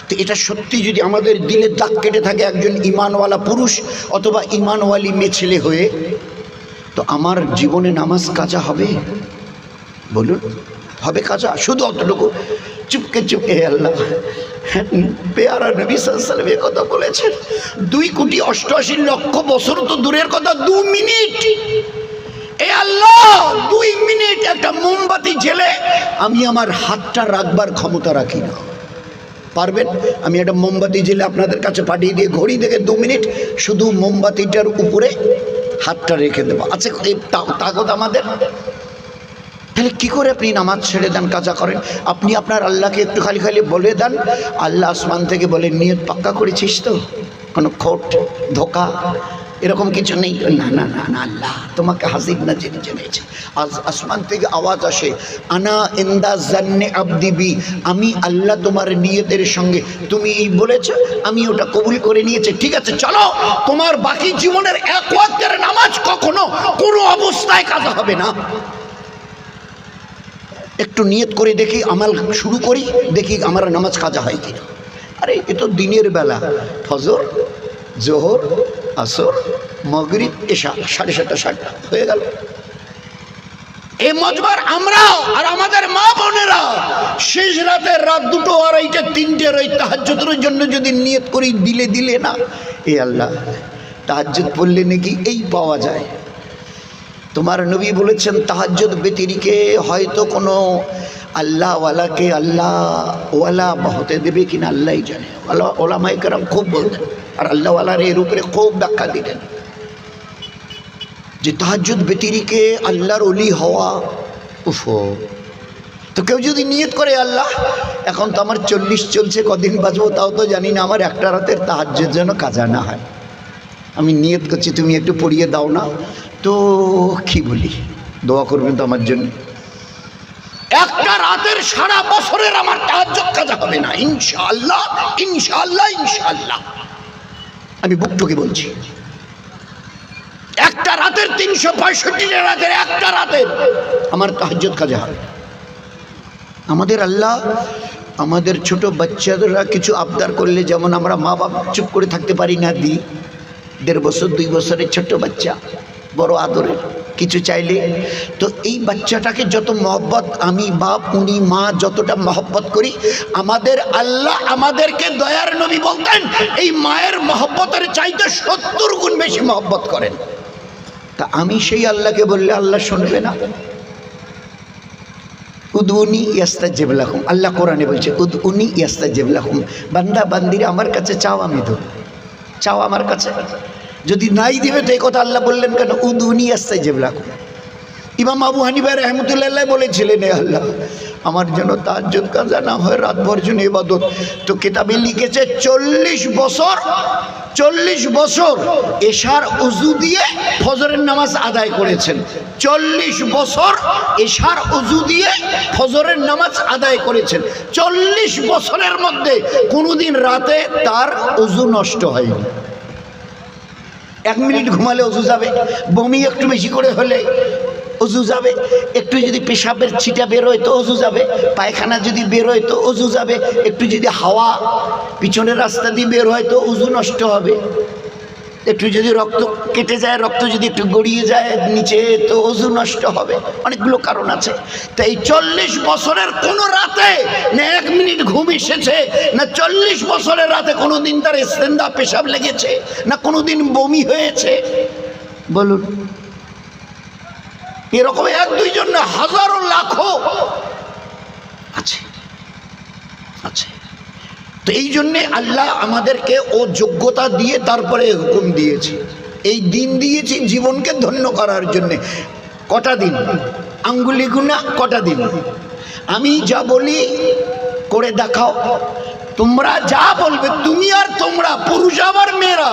তো এটা সত্যি যদি আমাদের দিলে দাগ কেটে থাকে একজন ঈমানওয়ালা পুরুষ অথবা ঈমানওয়ালি মেয়ে ছেলে হয়ে, তো আমার জীবনে নামাজ কাজা হবে? বলুন, হবে কাজা? শুধু অতটুকু চুপকে আল্লাহ পেয়ারা নবী সাল্লাল্লাহু আলাইহি ওয়াসাল্লাম কথা বলেছেন, 2 কোটি 88 লক্ষ বছর তো দূরের কথা, 2 মিনিট, এ আল্লাহ 2 মিনিট একটা মোমবাতি জ্বেলে আমি আমার হাতটা রাখবার ক্ষমতা রাখি না। পারবেন? আমি একটা মোমবাতি জ্বেলে আপনাদের কাছে পাঠিয়ে দিয়ে ঘড়ি দেখে 2 মিনিট শুধু মোমবাতিটার উপরে হাতটা রেখে দেবো, আছে তাকত আমাদের? তাহলে কি করে আপনি নামাজ ছেড়ে দেন, কাজা করেন? আপনি আপনার আল্লাহকে একটু খালি বলে দেন, আল্লাহ আসমান থেকে বলে নিয়ত পাক্কা করেছিস তো, কোনো খোট ধোকা এরকম কিছু নেই? না না না না, আল্লাহ তোমাকে হাজির না জেনেছে। আজ আসমান থেকে আওয়াজ আসে, আনা ইন্দা জান্নে আবদি বি, আমি আল্লাহ তোমার নিয়তের সঙ্গে, তুমি বলেছ আমি ওটা কবুল করে নিয়েছি, ঠিক আছে চলো, তোমার বাকি জীবনের 1 ওয়াক্তের নামাজ কখনো কোনো অবস্থায় কাজা হবে না। একটু নিয়ত করে দেখি, আমাল শুরু করি, দেখি আমার নামাজ কাজা হয় কিনা। আরে এ তো দিনের বেলা, ফজর, জোহর, আসর, মাগরিব, এশা, 7:30 হয়ে গেল। এই মজবার আমরাও আর আমাদের মা বোনেরা শেষ রাতের রাত 2, 2:30, 3টের ওই তাহাজ্জুদের জন্য যদি নিয়ত করি, দিলে না, এ আল্লাহ তাহাজ্জুদ পড়লে নাকি এই পাওয়া যায়। তোমার নবী বলেছেন তাহাজ্জুদ ব্যতিরিকে হয়তো কোনো আল্লাহওয়ালাকে আল্লাহওয়ালা হতে দেবে কিনা আল্লাহই জানে। ওলামায়ে কেরাম খুব বলতেন, আর আল্লাহওয়ালার এর উপরে খুব ব্যাখ্যা দিতেন যে তাহাজ্জুদ ব্যতিরিকে আল্লাহর ওলি হওয়া, উফো। তো কেউ যদি নিয়ত করে, আল্লাহ এখন তো আমার 40 চলছে, কদিন বাঁচবো তাও তো জানি না, আমার একটা রাতের তাহাজ্জুদ যেন কাজা না হয়, আমি নিয়ত করছি তুমি একটু পড়িয়ে দাও না, তো কি বলি, দোয়া করবেন তো আমার জন্য। একটা রাতের সারা বছরের আমার তাহাজ্জুদ কাজা হবে না, ইনশাআল্লাহ ইনশাআল্লাহ ইনশাআল্লাহ, আমি বুকটুকে বলছি। একটা রাতের 365 রাতের একটা রাতের আমার তাহাজ্জুদ কাজা হবে। আমাদের আল্লাহ আমাদের ছোট বাচ্চারা কিছু আবদার করলে, যেমন আমরা মা বাপ চুপ করে থাকতে পারি না, দিই 1.5 বছর 2 বছরের ছোট বাচ্চা, বড় আদরের, কিছু চাইলে, তো এই বাচ্চাটাকে যত মহব্বত আমি বাপ উনি মা যতটা মহব্বত করি, আমাদের আল্লাহ আমাদেরকে দয়ার নবী বলতেন এই মায়ের মহব্বতের চাইতে 70 গুণ বেশি মহব্বত করেন। তা আমি সেই আল্লাহকে বললে আল্লাহ শুনবে না? উদউনি ইয়াস্তাজিব লাকুম, আল্লাহ কোরআনে বলছে উদউনি ইয়াস্তাজিব লাকুম, বান্দা বান্দিরা আমার কাছে চাও, আমি দেব, চাও আমার কাছে। যদি নাই দিবে তো এই কথা আল্লাহ বললেন কেন? উদউনি ইয়াস্তাজিব লাকুম। ইমাম আবু হানিফা রাহমাতুল্লাহ বলেছিলেন, আল্লাহ আমার যেন তাহাজ্জুদ কাজা না হয়, রাতভর যেন ইবাদত। তো কিতাবে লিখেছে 40 বছর এশার উজু দিয়ে ফজরের নামাজ আদায় করেছেন। 40 বছর এশার উজু দিয়ে ফজরের নামাজ আদায় করেছেন। 40 বছরের মধ্যে কোনোদিন রাতে তার উজু নষ্ট হয়নি। 1 মিনিট ঘুমালে উজু যাবে, বমি একটু বেশি করে হলে উজু যাবে, একটু যদি পেশাবের ছিটা বের হয় তো উজু যাবে, পায়খানা যদি বের হয় তো উজু যাবে, একটু যদি হাওয়া পিছনের রাস্তা দিয়ে বের হয় তো উজু নষ্ট হবে, একটু যদি রক্ত কেটে যায়, রক্ত যদি একটু গড়িয়ে যায় নিচে তো উজু নষ্ট হবে। অনেকগুলো কারণ আছে। তাই 40 বছরের কোনো রাতে না 1 মিনিট ঘুম এসেছে, না 40 বছরের রাতে কোনো দিন তার ইস্তেঞ্জা পেশাব লেগেছে, না কোনো দিন বমি হয়েছে? বলুন। এরকম 1-2 জন না, হাজারো লাখো আছে আছে। তো এই জন্যে আল্লাহ আমাদেরকে ও যোগ্যতা দিয়ে তারপরে হুকুম দিয়েছে, এই দিন দিয়েছি জীবনকে ধন্য করার জন্যে। কটা দিন? আঙ্গুলি গুনা কটা দিন? আমি যা বলি করে দেখাও, তোমরা যা বলবে, তুমি আর তোমরা, পুরুষ আবার মেয়েরা,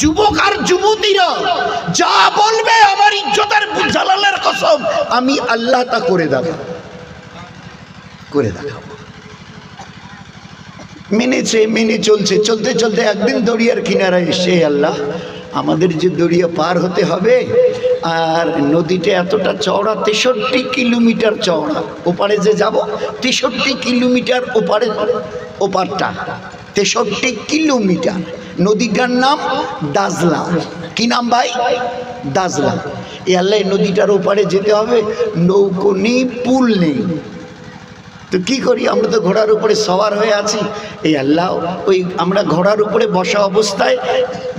যুবক আর যুবতীরা যা বলবে, আমার ইজ্জতের জালালের কসম, আমি আল্লাহ তা করে দেখাবো। মেনে চলছে, চলতে চলতে একদিন দরিয়ার কিনারায় এসে, আল্লাহ আমাদের যে দরিয়া পার হতে হবে, আর নদীটা এতটা চওড়া, 63 কিলোমিটার চওড়া, ওপারে যে যাব 63 কিলোমিটার ওপারটা 63 কিলোমিটার। নদীটার নাম দাজলা। কি নাম ভাই? দাজলা। এ আল্লাহ, নদীটার ওপারে যেতে হবে, নৌকো নেই, পুল নেই, তো কি করি? আমরা তো ঘোড়ার উপরে সওয়ার হয়ে আছি। এই আল্লাহ, ওই আমরা ঘোড়ার উপরে বসা অবস্থায়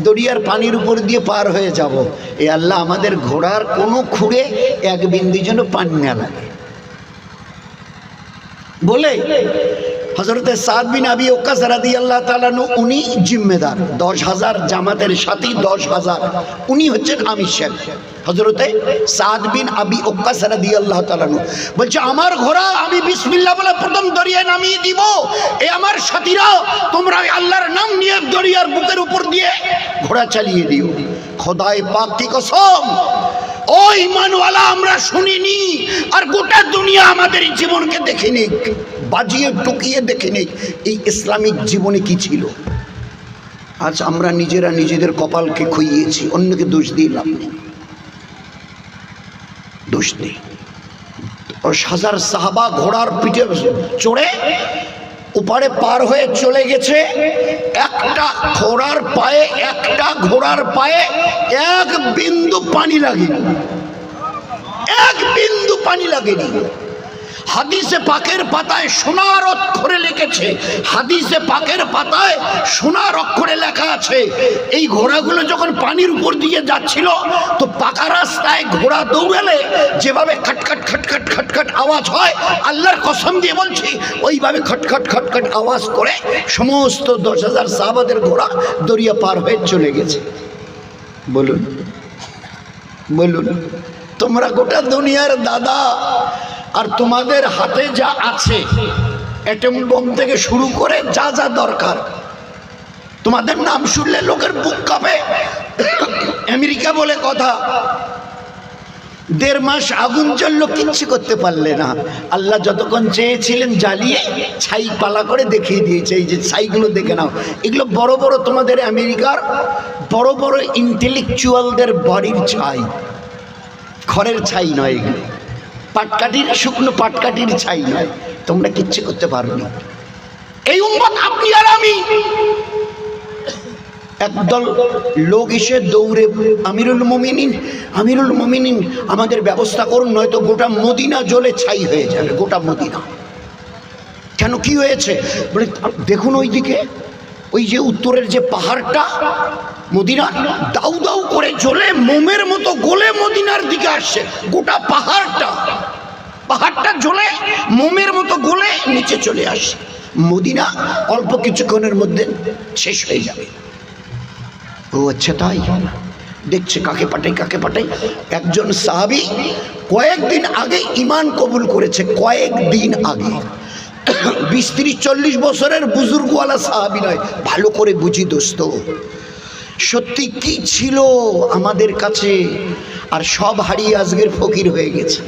দরিয়ার পানির উপর দিয়ে পার হয়ে যাব। এই আল্লাহ, আমাদের ঘোড়ার কোনো খুঁড়ে 1 বিন্দু যেন পানি না লাগে বলে হযরতে সাদ বিন আবি ওয়াক্কাস রাদিয়াল্লাহু তাআলা আনহু, উনি জিম্মেদার। 10,000 জামাতের সাথী 10,000, উনি হচ্ছেন আমির সাহেব। হযরতে সাদ বিন আবি ওয়াক্কাস রাদিয়াল্লাহু তাআলা আনহু বলছে, আমার ঘোড়া আমি বিসমিল্লাহ বলে প্রথম দরিয়ায় নামিয়ে দিব, এ আমার সাথীরা তোমরা আল্লাহর নাম নিয়ে দরিয়ার বুকের উপর দিয়ে ঘোড়া চালিয়ে দিও। খোদায়ে পাক কি কসম, ও ঈমানওয়ালা, আমরা শুনিনি আর গোটা দুনিয়া আমাদের জীবনকে দেখে নিক, বাজিয়ে টুকিয়ে দেখে নিক এই ইসলামিক জীবনে কি ছিল। আজ আমরা নিজেরা নিজেদের কপালকে খুইয়েছি, অন্যকে দোষ দিয়ে লাভ নেই, দোষ নেই। 10,000 সাহাবা ঘোড়ার পিঠে চড়ে ওপারে পার হয়ে চলে গেছে। একটা ঘোড়ার পায়ে 1 বিন্দু পানি লাগেনি, 1 বিন্দু পানি লাগেনি। হাদিসে পাকের পাতায় সোনার অক্ষরে লিখেছে, হাদিসে পাকের পাতায় সোনার অক্ষরে লেখা আছে, এই ঘোড়াগুলো যখন পানির উপর দিয়ে যাচ্ছিল, তো পাকা রাস্তায় ঘোড়া দৌড়ালে যেভাবে খটখট খটখট খটখট আওয়াজ হয়, আল্লাহর কসম দিয়ে বলছি, ওইভাবে খটখট খটখট আওয়াজ করে সমস্ত 10,000 সাহাবাদের ঘোড়া দরিয়া পার হয়ে চলে গেছে। বলুন বলুন, তোমরা গোটা দুনিয়ার দাদা, আর তোমাদের হাতে যা আছে, অ্যাটম বোম থেকে শুরু করে যা যা দরকার, তোমাদের নাম শুনলে লোকের বুক কাঁপে। আমেরিকা বলে কথা, 1.5 মাস আগুন জ্বললো, কিচ্ছু করতে পারলে না। আল্লাহ যতক্ষণ চেয়েছিলেন জ্বালিয়ে ছাই পালা করে দেখিয়ে দিয়েছে। এই যে ছাইগুলো দেখে নাও, এগুলো বড় বড় তোমাদের আমেরিকার বড় বড় ইন্টেলেকচুয়ালদের বাড়ির ছাই, খড়ের ছাই নয়, এগুলো পাটকাঠির, শুকনো পাটকাঠির ছাই নয়। তোমরা কিচ্ছু করতে পারো না। এই উম্মত আপনি আর আমি, একদল লোক এসে দৌড়ে, আমিরুল মুমিনিন আমাদের ব্যবস্থা করুন, নয়তো গোটা মদিনা জ্বলে ছাই হয়ে যাবে, গোটা মদিনা। কেন, কি হয়েছে? বলে দেখুন ওইদিকে, ওই যে উত্তরের যে পাহাড়টা মদিনা, দাউ দাউ করে জ্বলে মোমের মতো গলে মদিনার দিকে আসছে। গোটা পাহাড়টা জ্বলে মোমের মতো গলে নিচে চলে আসছে। মদিনা অল্প কিছুক্ষণের মধ্যে শেষ হয়ে যাবে। ও আচ্ছা তাই, দেখছে কাকে পাঠাই। একজন সাহাবী কয়েকদিন আগে ঈমান কবুল করেছে, কয়েকদিন আগে, 20-30-40 বছরের বুজুর্গওয়ালা সাহাবী নয়। ভালো করে বুঝি দোস্ত, সত্যি কি ছিল আমাদের কাছে, আর সব হারিয়ে আজকের ফকির হয়ে গেছে।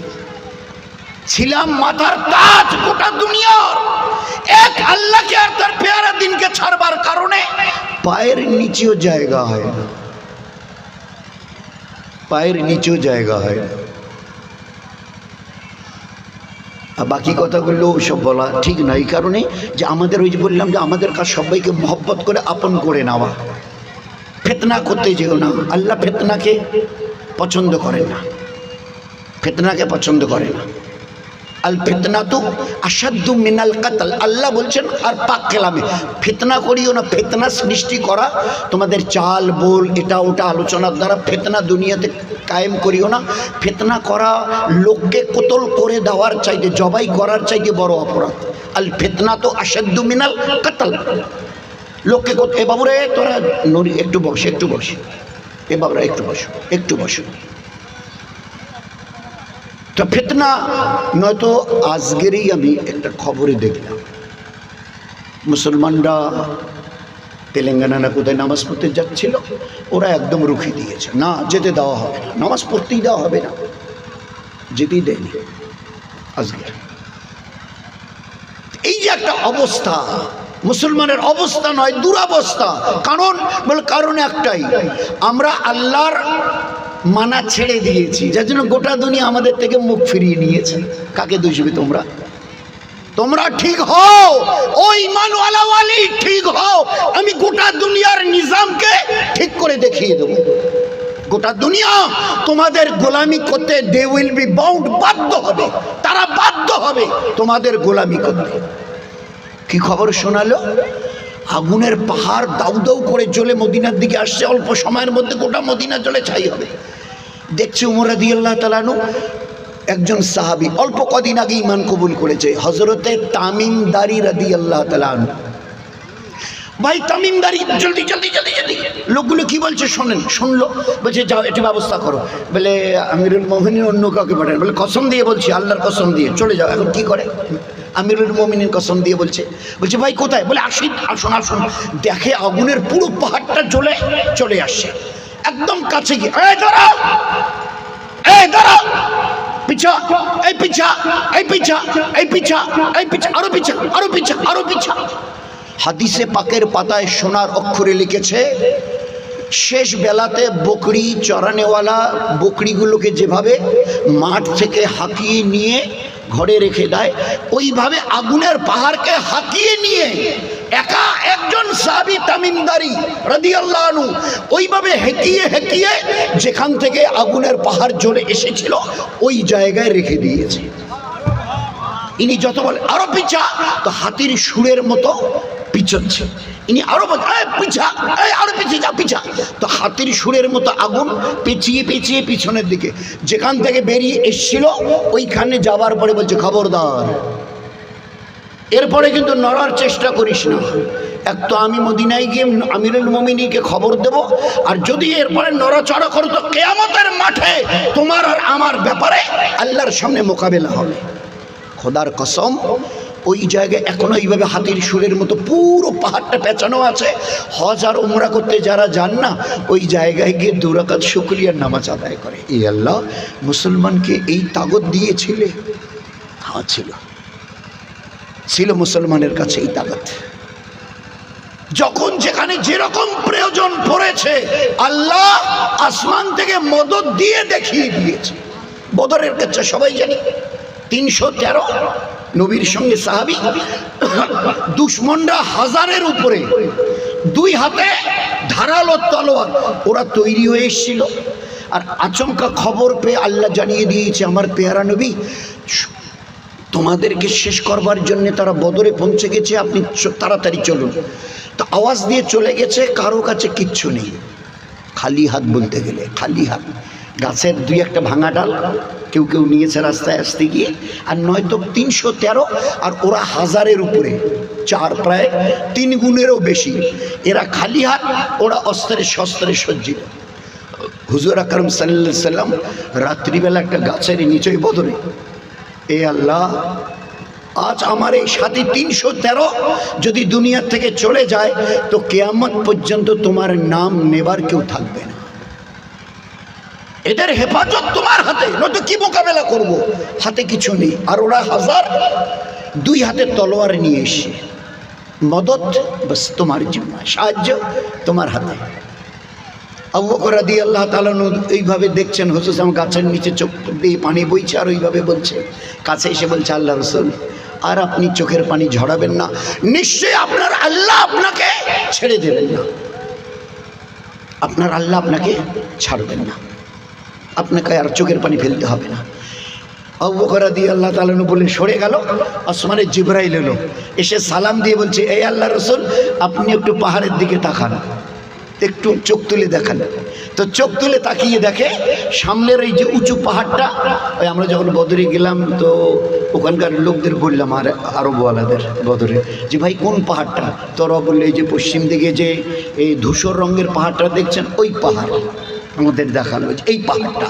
ছিলাম মাথার তাজ গোটা দুনিয়ার, এক আল্লাহকে আর তার পেয়ারা দিনকে ছাড়বার কারণে পায়ের নিচেও জায়গা হয় না, পায়ের নিচেও জায়গা হয় না। আর বাকি কথাগুলো সব বলা ঠিক নয়, এই কারণে যে আমাদের ওই যে বললাম যে আমাদের কাছে সবাইকে মহব্বত করে আপন করে নেওয়া, ফিতনা করতে যেও না। আল্লাহ ফিতনাকে পছন্দ করেন না, ফিতনাকে পছন্দ করে না। আল ফিতনা তো আসাদ্দু মিনাল কাতল, আল্লাহ বলছেন। আর পাক কালামে ফিতনা করিও না, ফিতনা সৃষ্টি করা, তোমাদের চাল বল এটা ওটা আলোচনার দ্বারা ফিতনা দুনিয়াতে কায়েম করিও না। ফিতনা করা লোককে কতল করে দেওয়ার চাইতে, জবাই করার চাইতে বড় অপরাধ। আল ফিতনা তো আসাদ্দু মিনাল কাতল, লোককে এ বাবুরে তোরা নড়ি, একটু বস, একটু বস, এ বাবুরা একটু বসো, একটু বসো। তো ফিতনা নয়তো আজকেরই আমি একটা খবরে দেখলাম, মুসলমানরা তেলেঙ্গানা না কোথায় নামাজ পড়তে যাচ্ছিল, ওরা একদম রুখে দিয়েছে, না যেতে দেওয়া হবে না, নামাজ পড়তেই দেওয়া হবে না, যেতেই দেয়নি আজকে। এই যে একটা অবস্থা, মুসলমানের অবস্থা নয়, দুরবস্থা। কারণ একটাই, আমরা আল্লাহর মানা ছেড়ে দিয়েছি, যার জন্য গোটা দুনিয়া আমাদের থেকে মুখ ফিরিয়ে নিয়েছে। কাকে দুষবে তোমরা? তোমরা ঠিক হও, ওই ইমানওয়ালা ওয়ালি ঠিক হও, আমি গোটা দুনিয়ার নিজামকে ঠিক করে দেখিয়ে দেবো। গোটা দুনিয়া তোমাদের গোলামি করতে দে উইল বি বাউন্ড, বাধ্য হবে, তারা বাধ্য হবে তোমাদের গোলামি করতে। কি খবর শোনালো? আগুনের পাহাড় দাউ দাউ করে জ্বলে মদিনার দিকে আসছে, অল্প সময়ের মধ্যে গোটা মদিনা জ্বলে ছাই হবে। দেখছে উমর রাদিয়াল্লাহু তাআলা আনহু, একজন সাহাবী অল্প কদিন আগে ঈমান কবুল করেছে, হযরতে তামিমদারি রাদিয়াল্লাহু তাআলা আনহু। ভাই তামিমদারি, জলদি জলদি জলদি জলদি, লোকগুলো কি বলছে শোনেন। শুনলো, বলছে যাও একটু ব্যবস্থা করো। বলে আমিরুল মুমিনিন অন্য কাউকে পাঠান। বলে কসম দিয়ে বলছি, আল্লাহর কসম দিয়ে, চলে যাও। এখন কি করে? আমিরুল মুমিনিন কসম দিয়ে বলছে ভাই কোথায়? বলে আসুন আসুন আসুন। দেখে আগুনের পুরো পাহাড়টা জ্বলে চলে আসছে, একদম কাছে গিয়ে, এই দাঁড়াও, এই দাঁড়াও, পিছা, এই পিছা, এই পিছা, এই পিছা, এই পিছা, আরো পিছা, আরো পিছা, আরো পিছা। হাদিসে পাকের পাতায় সোনার অক্ষরে লিখেছে, শেষ বেলাতে বকরি চরানেওয়ালা বকরিগুলোকে যেভাবে মাঠ থেকে হাঁকিয়ে নিয়ে ঘরে রেখে দেয়, ওইভাবে আগুনের পাহাড়কে হাঁকিয়ে নিয়ে একা একজন সাহাবী তামিমদারি রাদিয়াল্লাহু আনহু ওইভাবে হেঁকিয়ে হেঁকিয়ে যেখান থেকে আগুনের পাহাড় জ্বলে এসেছিল ওই জায়গায় রেখে দিয়েছে। ইনি যত বলে আরো পিছা, তো হাতির সুরের মতো পিছচ্ছে। ইনি আরো পিছা, আরো পিছিয়ে যা, পিছা। তো হাতির সুরের মতো আগুন পেঁচিয়ে পেঁচিয়ে পিছনের দিকে যেখান থেকে বেরিয়ে এসছিল ওইখানে যাবার পরে বলছে খবরদার, এরপরে কিন্তু নড়ার চেষ্টা করিস না। এক তো আমি মদিনায় গিয়ে আমিরুল মুমিনিনকে খবর দেব, আর যদি এরপরে নড়াচড়া করো তো কিয়ামতের মাঠে তোমার আর আমার ব্যাপারে আল্লাহর সামনে মোকাবেলা হবে। খোদার কসম, ওই জায়গায় এখনো এইভাবে হাতির সুরের মতো পুরো পাহাড়টা পেঁচানো আছে। হজ আর উমরা করতে যারা যান না, ওই জায়গায় গিয়ে 2 রাকাত শুকরিয়ার নামাজ আদায় করে। এই আল্লাহ মুসলমানকে এই তাগত দিয়েছিলে? হ্যাঁ ছিল মুসলমানের কাছে এই তাগত। যখন যেখানে যেরকম প্রয়োজন পড়েছে আল্লাহ আসমান থেকে মদদ দিয়ে দেখিয়ে দিয়েছে। বদরের কাছে সবাই জানি 313 নবীর সঙ্গে সাহাবী, দুশমনরা 1000-এর উপরে, 2 হাতে ধারালো তলোয়ার, ওরা তৈরি হয়ে এসেছিল। আর আচমকা খবর পেয়ে আল্লাহ জানিয়ে দিয়েছে, আমার পেয়ারা নবী তোমাদেরকে শেষ করবার জন্য তারা বদরে পৌঁছে গেছে, আপনি তাড়াতাড়ি চলুন। তো আওয়াজ দিয়ে চলে গেছে, কারো কাছে কিচ্ছু নেই, খালি হাত, বলতে গেলে খালি হাত। গাছের 2-1টা ভাঙা ডাল কেউ কেউ নিয়েছে রাস্তায় আসতে গিয়ে, আর নয়তো 313, আর ওরা 1000-এর উপরে, 4 প্রায় 3 গুণেরও বেশি। এরা খালি হাত, ওরা অস্ত্রে শস্ত্রে সজ্জিত। হুজুর আকরাম সাল্লাল্লাহু আলাইহি সাল্লাম রাত্রিবেলা একটা গাছের নিচে বদরে, এ আল্লাহ, আজ আমার এই সাথী 313 যদি দুনিয়া থেকে চলে যায় তো কিয়ামত পর্যন্ত তোমার নাম নেবার কেউ থাকবে না। এদের হেফাজত তোমার হাতে, নয়তো কি মোকাবেলা করব? হাতে কিছু নেই। আর ওরা 1000 2 হাতে তলোয়ার নিয়ে এসে মদত বাস তোমার জিম্মায়, সাহায্য তোমার হাতে। আবু বকর রাদিয়াল্লাহু তাআলা এইভাবে দেখছেন, হুজুর গাছের নিচে চোখ দিয়ে পানি বইছে আর ওইভাবে বলছে। কাছে এসে বলছে, আল্লাহ রাসূল, আর আপনি চোখের পানি ঝরাবেন না, নিশ্চয়ই আপনার আল্লাহ আপনাকে ছেড়ে দেবেন না, আপনার আল্লাহ আপনাকে ছাড়বেন না, আপনাকে আর চোখের পানি ফেলতে হবে না। আবু বকর রাদিয়াল্লাহু তাআলা বলে সরে গেল। আসমানে জিবরাইল এলো, এসে সালাম দিয়ে বলছে, এই আল্লাহ রাসূল, আপনি একটু পাহাড়ের দিকে তাকান, একটু চোখ তুলে দেখান। তো চোখ তুলে তাকিয়ে দেখে সামনের এই যে উঁচু পাহাড়টা, ওই আমরা যখন বদরে গেলাম তো ওখানকার লোকদের বললাম, আর আরবওয়ালাদের বদরে, যে ভাই কোন পাহাড়টা? তোরা বললে এই যে পশ্চিম দিকে যে এই ধূসর রঙের পাহাড়টা দেখছেন, ওই পাহাড় আমাদের দেখালো, এই পাহাড়টা।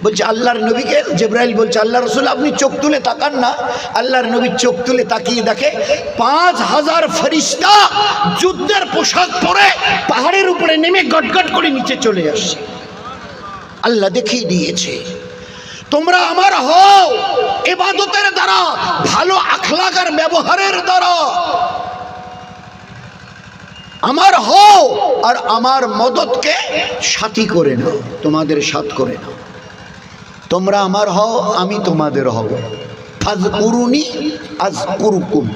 বলছে আল্লাহর নবীকে জিবরাইল বলছে, আল্লাহ রাসূল, আপনি চোখ তুলে তাকান না। আল্লাহর নবী চোখ তুলে তাকিয়ে দেখে 5000 ফেরেশতা যুদ্ধের পোশাক পরে পাহাড়ের উপরে নেমে গটগট করে নিচে চলে আসছে। আল্লাহ দেখিয়ে দিয়েছে, তোমরা আমার হও ইবাদতের দ্বারা, ভালো আখলাক আর ব্যবহারের দ্বারা আমার হও, আর আমার মদতকে সাথী করে নাও, তোমাদের সাথ করে নাও। তোমরা আমার হও, আমি তোমাদের হব। ফাযকুরুনি আযকুরুকুম,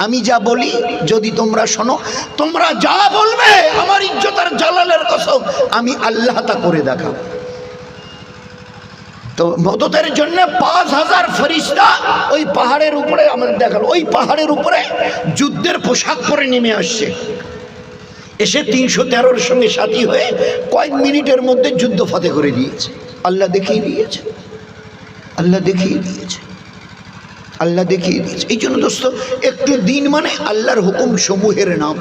আমি যা বলি যদি তোমরা শোনো, তোমরা যা বলবে আমার ইজ্জত আর জালালের কসম, আমি আল্লাহ তা করে দেখাবো। তো মদতের জন্য 5000 ফেরেশতা ওই পাহাড়ের উপরে আমাদের দেখালো, ওই পাহাড়ের উপরে যুদ্ধের পোশাক পরে নেমে আসছে, এসে 313-র সঙ্গে সাথী হয়ে কয়েক মিনিটের মধ্যে যুদ্ধ ফতে করে দিয়েছে। আল্লাহ দেখিয়ে দিয়েছে, আল্লাহ দেখিয়ে দিয়েছে, আল্লাহ দেখিয়ে দিয়েছে। এই জন্য দোস্ত, একটু দিন মানে আল্লাহর হুকুম সমূহের নাম।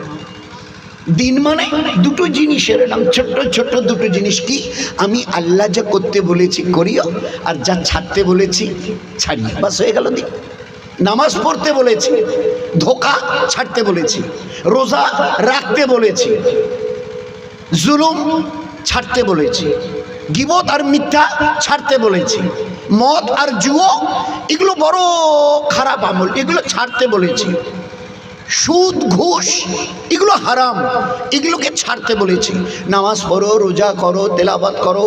দিন মানে দুটো জিনিসের নাম, ছোট্ট ছোট্ট দুটো জিনিস। কি? আমি আল্লাহ যা করতে বলেছি করিও, আর যা ছাড়তে বলেছি ছাড়িও, বাস হয়ে গেল দিন। নামাজ পড়তে বলেছি, ধোঁকা ছাড়তে বলেছি, রোজা রাখতে বলেছি, জুলুম ছাড়তে বলেছি, গীবত আর মিথ্যা ছাড়তে বলেছি, মদ আর জুয়া এগুলো বড় খারাপ আমল, এগুলো ছাড়তে বলেছি, সুদ ঘুষ এগুলো হারাম, এগুলোকে ছাড়তে বলেছি। নামাজ পড়ো, রোজা করো, তেলাওয়াত করো,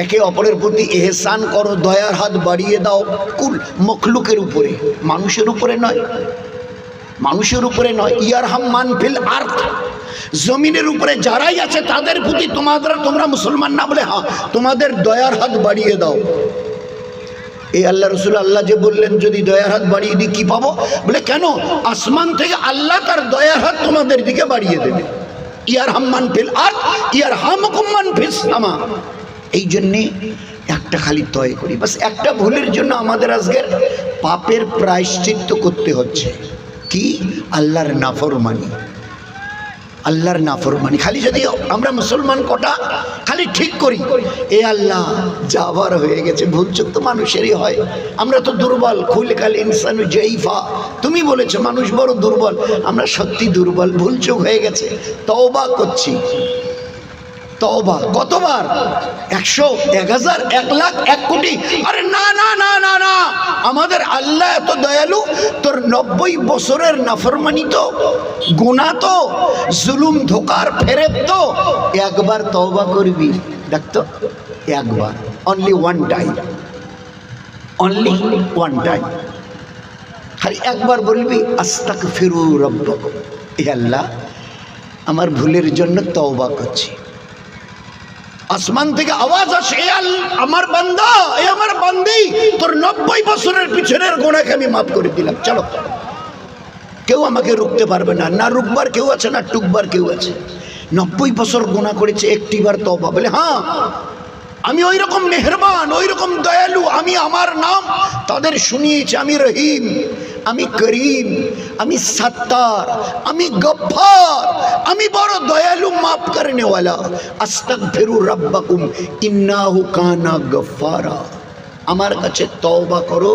একে অপরের প্রতি ইহসান করো, দয়ার হাত বাড়িয়ে দাও। কুল মখলুকের উপরে, মানুষের উপরে নয়, মানুষের উপরে নয়। ইয়ারহাম মান ফিল আরদ, জমিনের উপরে যারাই আছে তাদের প্রতি তোমরা মুসলমান না বলে হ্যাঁ তোমাদের দয়ার হাত বাড়িয়ে দাও। এই আল্লাহ রসুল আল্লাহ যে বললেন যদি দয়ার হাত বাড়িয়ে দিই কি পাবো? বলে কেন? আসমান থেকে আল্লাহ তার দয়ার হাত তোমাদের দিকে বাড়িয়ে দেবে। ইয়ারহাম মান ফিল আরদ ইয়ারহামুকুম মান ফিস সামা। এই জন্যে একটা খালি তয় করি, বাস একটা ভুলের জন্য আমাদের আজকের পাপের প্রায়শ্চিত্ত করতে হচ্ছে। কি? আল্লাহর নাফরমানি, আল্লাহর নাফরমানি। খালি যদি আমরা মুসলমান কটা খালি ঠিক করি, এ আল্লাহ যাবার হয়ে গেছে, ভুল চোখ তো মানুষেরই হয়, আমরা তো দুর্বল। খুলকাল ইনসানু জাইফা, তুমি বলেছো মানুষ বড় দুর্বল, আমরা সত্যি দুর্বল, ভুল চোখ হয়ে গেছে, তওবা করছি। তওবা কতবার? 100, 1000, 1 লাখ, 1 কোটি? আরে না না না না না, আমাদের আল্লাহ এত দয়ালু, তোর 90 বছরের নাফরমানি তো, গুনাহ তো, জুলুম ধোকার ফেরেব তো, একবার তওবা করবি, দেখতো একবার, only one time, only one time, খালি একবার বলবি আস্তাগফিরু রাব্বাকুম, এ আল্লাহ আমার ভুলের জন্য তওবা করছি। আসমান থেকে আওয়াজ আসে, আমার বান্দা, এ আমার বান্দি, তোর 90 বছরের পিছনের গুনাহকে আমি মাফ করে দিলাম, চলো। কেউ আমাকে রুখতে পারবে না, না রুকবার কেউ আছে না টুকবার কেউ আছে। 90 বছর গুনাহ করেছে, একটিবার তওবা। বলে হ্যাঁ আমি ওই রকম মেহেরবান, ওই রকম দয়ালু, আমি আমার নাম তাদের শুনিয়েছি, আমি রহিম, আমি করিম, আমি সত্তার, আমি গফফার, আমি বড় দয়ালু, মাফ করনে ওয়ালা। আস্তাগফিরু রাব্বাকুম ইন্নাহু কানা গফফারা। আমার কাছে তওবা করো,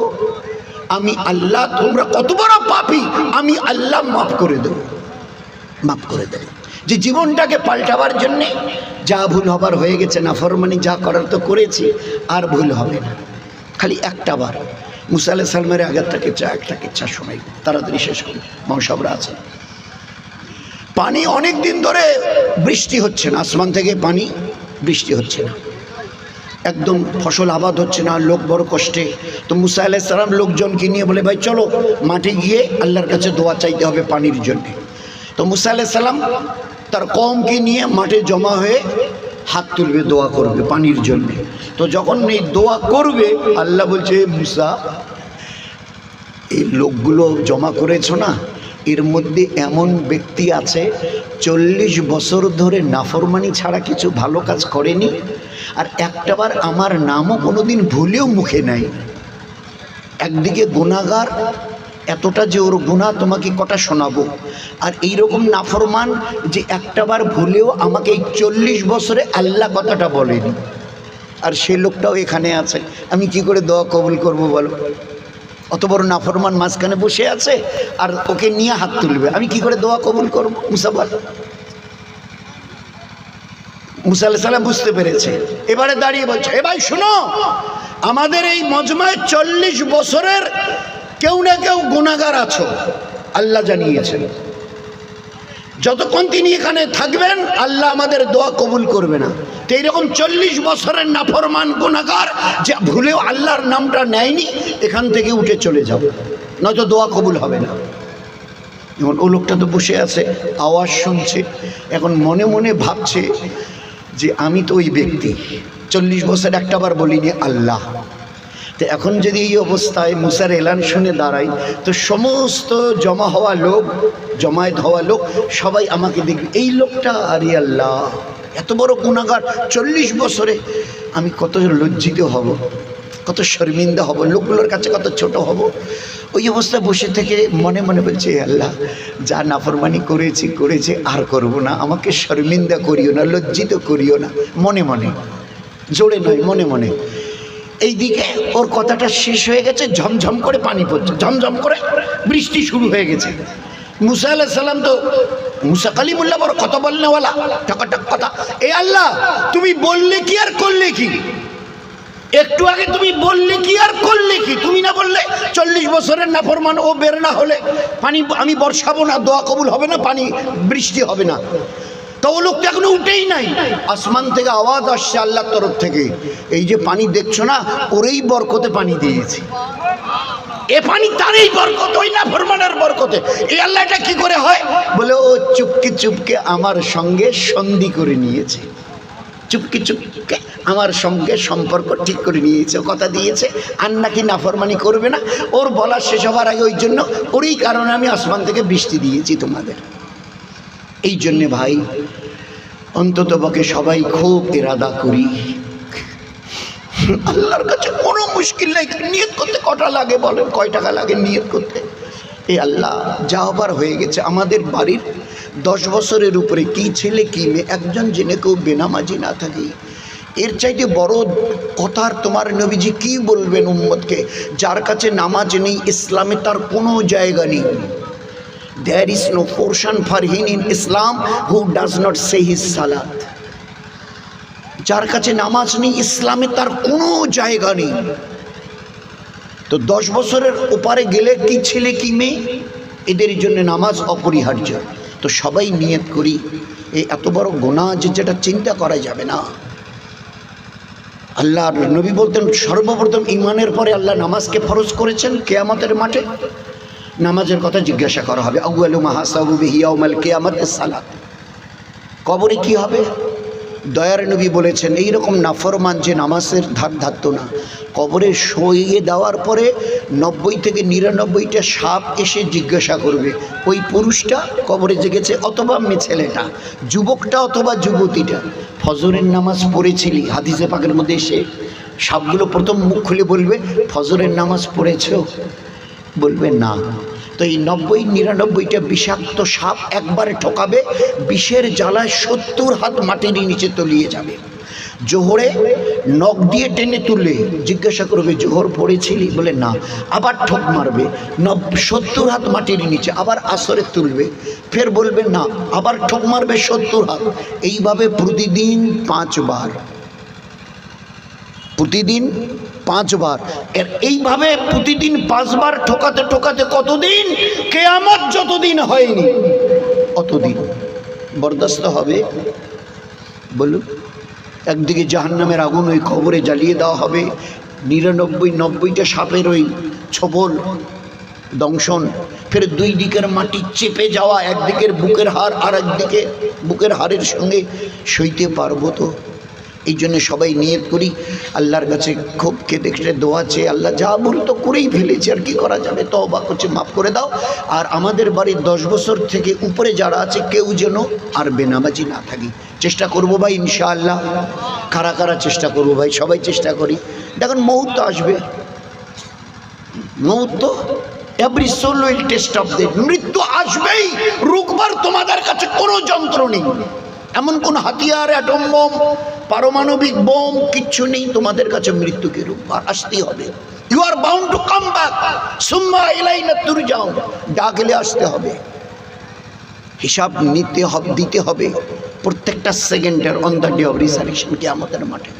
আমি আল্লাহ, তোমরা কত বড় পাপী, আমি আল্লাহ মাফ করে দেব, মাফ করে দেব। যে জীবনটাকে পাল্টাবার জন্যে যা ভুল হবার হয়ে গেছে, নাফরমানি যা করার তো করেছি, আর ভুল হবে না। খালি একটা বার মুসা আলাইহিস সালামের আগেরটাকে একটা কিচ্ছা শোনাই, তাড়াতাড়ি শেষ করি, মহাসবরা আছে। পানি অনেক দিন ধরে বৃষ্টি হচ্ছে না, আসমান থেকে পানি বৃষ্টি হচ্ছে না, একদম ফসল আবাদ হচ্ছে না, লোক বড় কষ্টে। তো মুসা আলাইহিস সালাম লোকজনকে নিয়ে বলে, ভাই চলো মাঠে গিয়ে আল্লাহর কাছে দোয়া চাইতে হবে পানির জন্যে। তো মুসা আলাইহিস সালাম তার কওমকে নিয়ে মাঠে জমা হয়ে হাত তুলবে, দোয়া করবে পানির জন্যে। তো যখন এই দোয়া করবে, আল্লাহ বলছে, মুসা এই লোকগুলো জমা করেছো না, এর মধ্যে এমন ব্যক্তি আছে 40 বছর ধরে নাফরমানি ছাড়া কিছু ভালো কাজ করেনি, আর একটাবার আমার নামও কোনোদিন ভুলেও মুখে নাই। একদিকে গুনাহগার, এতটা যে ওর গুনাহ তোমাকে কটা শোনাবো, আর এইরকম নাফরমান যে একটাবার ভুলেও আমাকে এই 40 বছরে আল্লাহ কথাটা বলেনি, আর সেই লোকটাও এখানে আছে। আমি কি করে দোয়া কবুল করব বলো? অত বড় নাফরমান মাঝখানে বসে আছে, আর ওকে নিয়ে হাত তুলবে, আমি কি করে দোয়া কবুল করব? মুসা বল। মুসা আলাইহিস সালাম বুঝতে পেরেছে, এবারে দাঁড়িয়ে বলছে, এ ভাই শোনো, আমাদের এই মজমায় 40 বছরের কেউ না কেউ গুনাহগার আছো, আল্লাহ জানিয়েছেন। যতক্ষণ তিনি এখানে থাকবেন আল্লাহ আমাদের দোয়া কবুল করবে না। তো এইরকম 40 বছরের নাফরমান গুনাহগার যে ভুলেও আল্লাহর নামটা নেয়নি, এখান থেকে উঠে চলে যাও, নয়তো দোয়া কবুল হবে না। এখন ও লোকটা তো বসে আছে, আওয়াজ শুনছে, এখন মনে মনে ভাবছে যে আমি তো ওই ব্যক্তি, 40 বছর একটাবার বলিনি আল্লাহ। তো এখন যদি এই অবস্থায় মুসার এলান শুনে দাঁড়াই, তো সমস্ত জমা হওয়া লোক, জমায়েত হওয়া লোক সবাই আমাকে দেখবে, এই লোকটা, আরে আল্লাহ এত বড় গুনাহগার 40 বছরে, আমি কত লজ্জিত হব, কত শর্মিন্দা হব, লোকগুলোর কাছে কত ছোট হব। ওই অবস্থায় বসে থেকে মনে মনে বলছে, আল্লাহ যা নাফরমানি করেছি আর করব না, আমাকে শর্মিন্দা করিও না, লজ্জিত করিও না, মনে মনে, জোরে নয়, মনে মনে। এইদিকে ওর কথাটা শেষ হয়ে গেছে, ঝমঝম করে পানি পড়ছে, ঝমঝম করে বৃষ্টি শুরু হয়ে গেছে। মুসা আলাইহিস সালাম তো, মুসা কালিমুল্লাহ বড় কথা বলনেওয়ালা, টাকাটাক কথা। এ আল্লাহ, তুমি বললে কি আর করলে কি? একটু আগে তুমি বললে কি আর করলে কি? তুমি না বললে 40 বছরের নাফরমান ও বের না হলে পানি আমি বর্ষাবো না, দোয়া কবুল হবে না, পানি বৃষ্টি হবে না। তো ও লোকটা এখনো উঠেই নাই। আসমান থেকে আওয়াজ আসছে আল্লাহর তরফ থেকে, এই যে পানি দেখছো না, ওরই বরকতে পানি দিয়েছি, এ পানি তারই বরকত, ওই নাফরমানের বরকতে। এই আল্লাহটা কি করে হয়? বলে ও চুপকে চুপকে আমার সঙ্গে সন্ধি করে নিয়েছে, চুপকে চুপকে আমার সঙ্গে সম্পর্ক ঠিক করে নিয়েছে, কথা দিয়েছে আর নাকি নাফরমানি করবে না। ওর বলা শেষ হবার আগে ওই জন্য, ওরই কারণে আমি আসমান থেকে বৃষ্টি দিয়েছি তোমাদের। এই জন্যে ভাই অন্ততপক্ষে সবাই খুব ইরাদা করি, আল্লাহর কাছে কোনো মুশকিল নেই। নিয়ত করতে কটা লাগে বলেন, কয় টাকা লাগে নিয়ত করতে? এই আল্লাহ যা হবার হয়ে গেছে, আমাদের বাড়ির 10 বছরের উপরে কি ছেলে কি মেয়ে একজন জেনে কেউ বেনামাজি না থাকে, এর চাইতে বড় কথার তোমার নবীজি কি বলবেন উম্মতকে? যার কাছে নামাজ নেই, ইসলামে তার কোনো জায়গা নেই। There is no portion for him in Islam who does not say his salat. যার কাছে নামাজ নেই, ইসলামে তার কোনো জায়গা নেই। তো 10 বছরের ওপারে গেলে কি ছেলে কি মেয়ে, এদের জন্য নামাজ অপরিহার্য। তো সবাই নিয়ত করি, এই এত বড় গুনাহ যেটা চিন্তা করা যাবে না। আল্লাহর নবী বলতেন, সর্বপ্রথম ঈমানের পরে আল্লাহ নামাজকে ফরজ করেছেন। কিয়ামতের মাঠে নামাজের কথা জিজ্ঞাসা করা হবে। আউয়ালু মা হাসাবু বিহি ইয়াউমাল কিয়ামাতিস সালাত। কবরে কি হবে? দয়ার নবী বলেছেন, এইরকম নাফরমান যে নামাজের ধার ধারতো না, কবরে শুইয়ে দেওয়ার পরে 90 থেকে 99টা সাপ এসে জিজ্ঞাসা করবে, ওই পুরুষটা কবরে জেগেছে অথবা মেয়ে ছেলেটা, যুবকটা অথবা যুবতীটা, ফজরের নামাজ পড়েছিলি? হাদিসে পাকের মধ্যে এসে সাপগুলো প্রথম মুখ খুলে বলবে, ফজরের নামাজ পড়েছো? বলবে না। তো এই ৯০-৯৯টা বিষাক্ত সাপ একবারে ঠকাবে, বিষের জ্বালায় ৭০ হাত মাটির নিচে তলিয়ে যাবে। জোহরে নখ দিয়ে টেনে তুললে জিজ্ঞাসা করবে জোহর পড়েছিলি, বলে না, আবার ঠক মারবে ৭০ হাত মাটির নিচে, আবার আসরে তুলবে, ফের বলবে না, আবার ঠক মারবে ৭০ হাত। এইভাবে প্রতিদিন ৫ বার, প্রতিদিন ৫ বার। এর এইভাবে প্রতিদিন ৫ বার ঠকাতে ঠকাতে কতদিন? কিয়ামত যতদিন হয়নি অতদিন বরদাস্ত হবে? বলুন। একদিকে জাহান্নামের আগুন ওই কবরে জ্বালিয়ে দেওয়া হবে, ৯৯টা সাপের ওই ছোবল দংশন, ফের দুই দিকের মাটি চেপে যাওয়া, একদিকের বুকের হাড় আর একদিকে বুকের হাড়ের সঙ্গে সইতে পারবো তো? এই জন্য সবাই নিয়ত করি, আল্লাহর কাছে খুব কেঁদে কেটে দোয়া চেয়ে, আল্লাহ যা ভুল তো করেই ফেলেছি, আর কি করা যাবে, তওবা করছে, মাফ করে দাও। আর আমাদের বাড়ির ১০ বছর থেকে উপরে যারা আছে কেউ যেন আর বেনামাজি না থাকি, চেষ্টা করবো ভাই ইনশাআল্লাহ। কারা কারা চেষ্টা করবো ভাই? সবাই চেষ্টা করি। দেখুন মৌত তো আসবে, মৌত তো every soul will test of that, মৃত্যু আসবেই, রুকবার তোমাদের কাছে কোনো যন্ত্র নেই, এমন কোন হাতিয়ার, অ্যাটম বোম, পারমাণবিক বোম কিচ্ছু নেই তোমাদের কাছে, মৃত্যুকে রুকবার আসতেই হবে। You are bound to come back, সুম্মা ইলাইনা তুরজাউন, ডাকলে আসতে হবে, হিসাব নিতে হবে, দিতে হবে প্রত্যেকটা সেকেন্ডের, on the day of resurrection, কিয়ামতের মাঠে।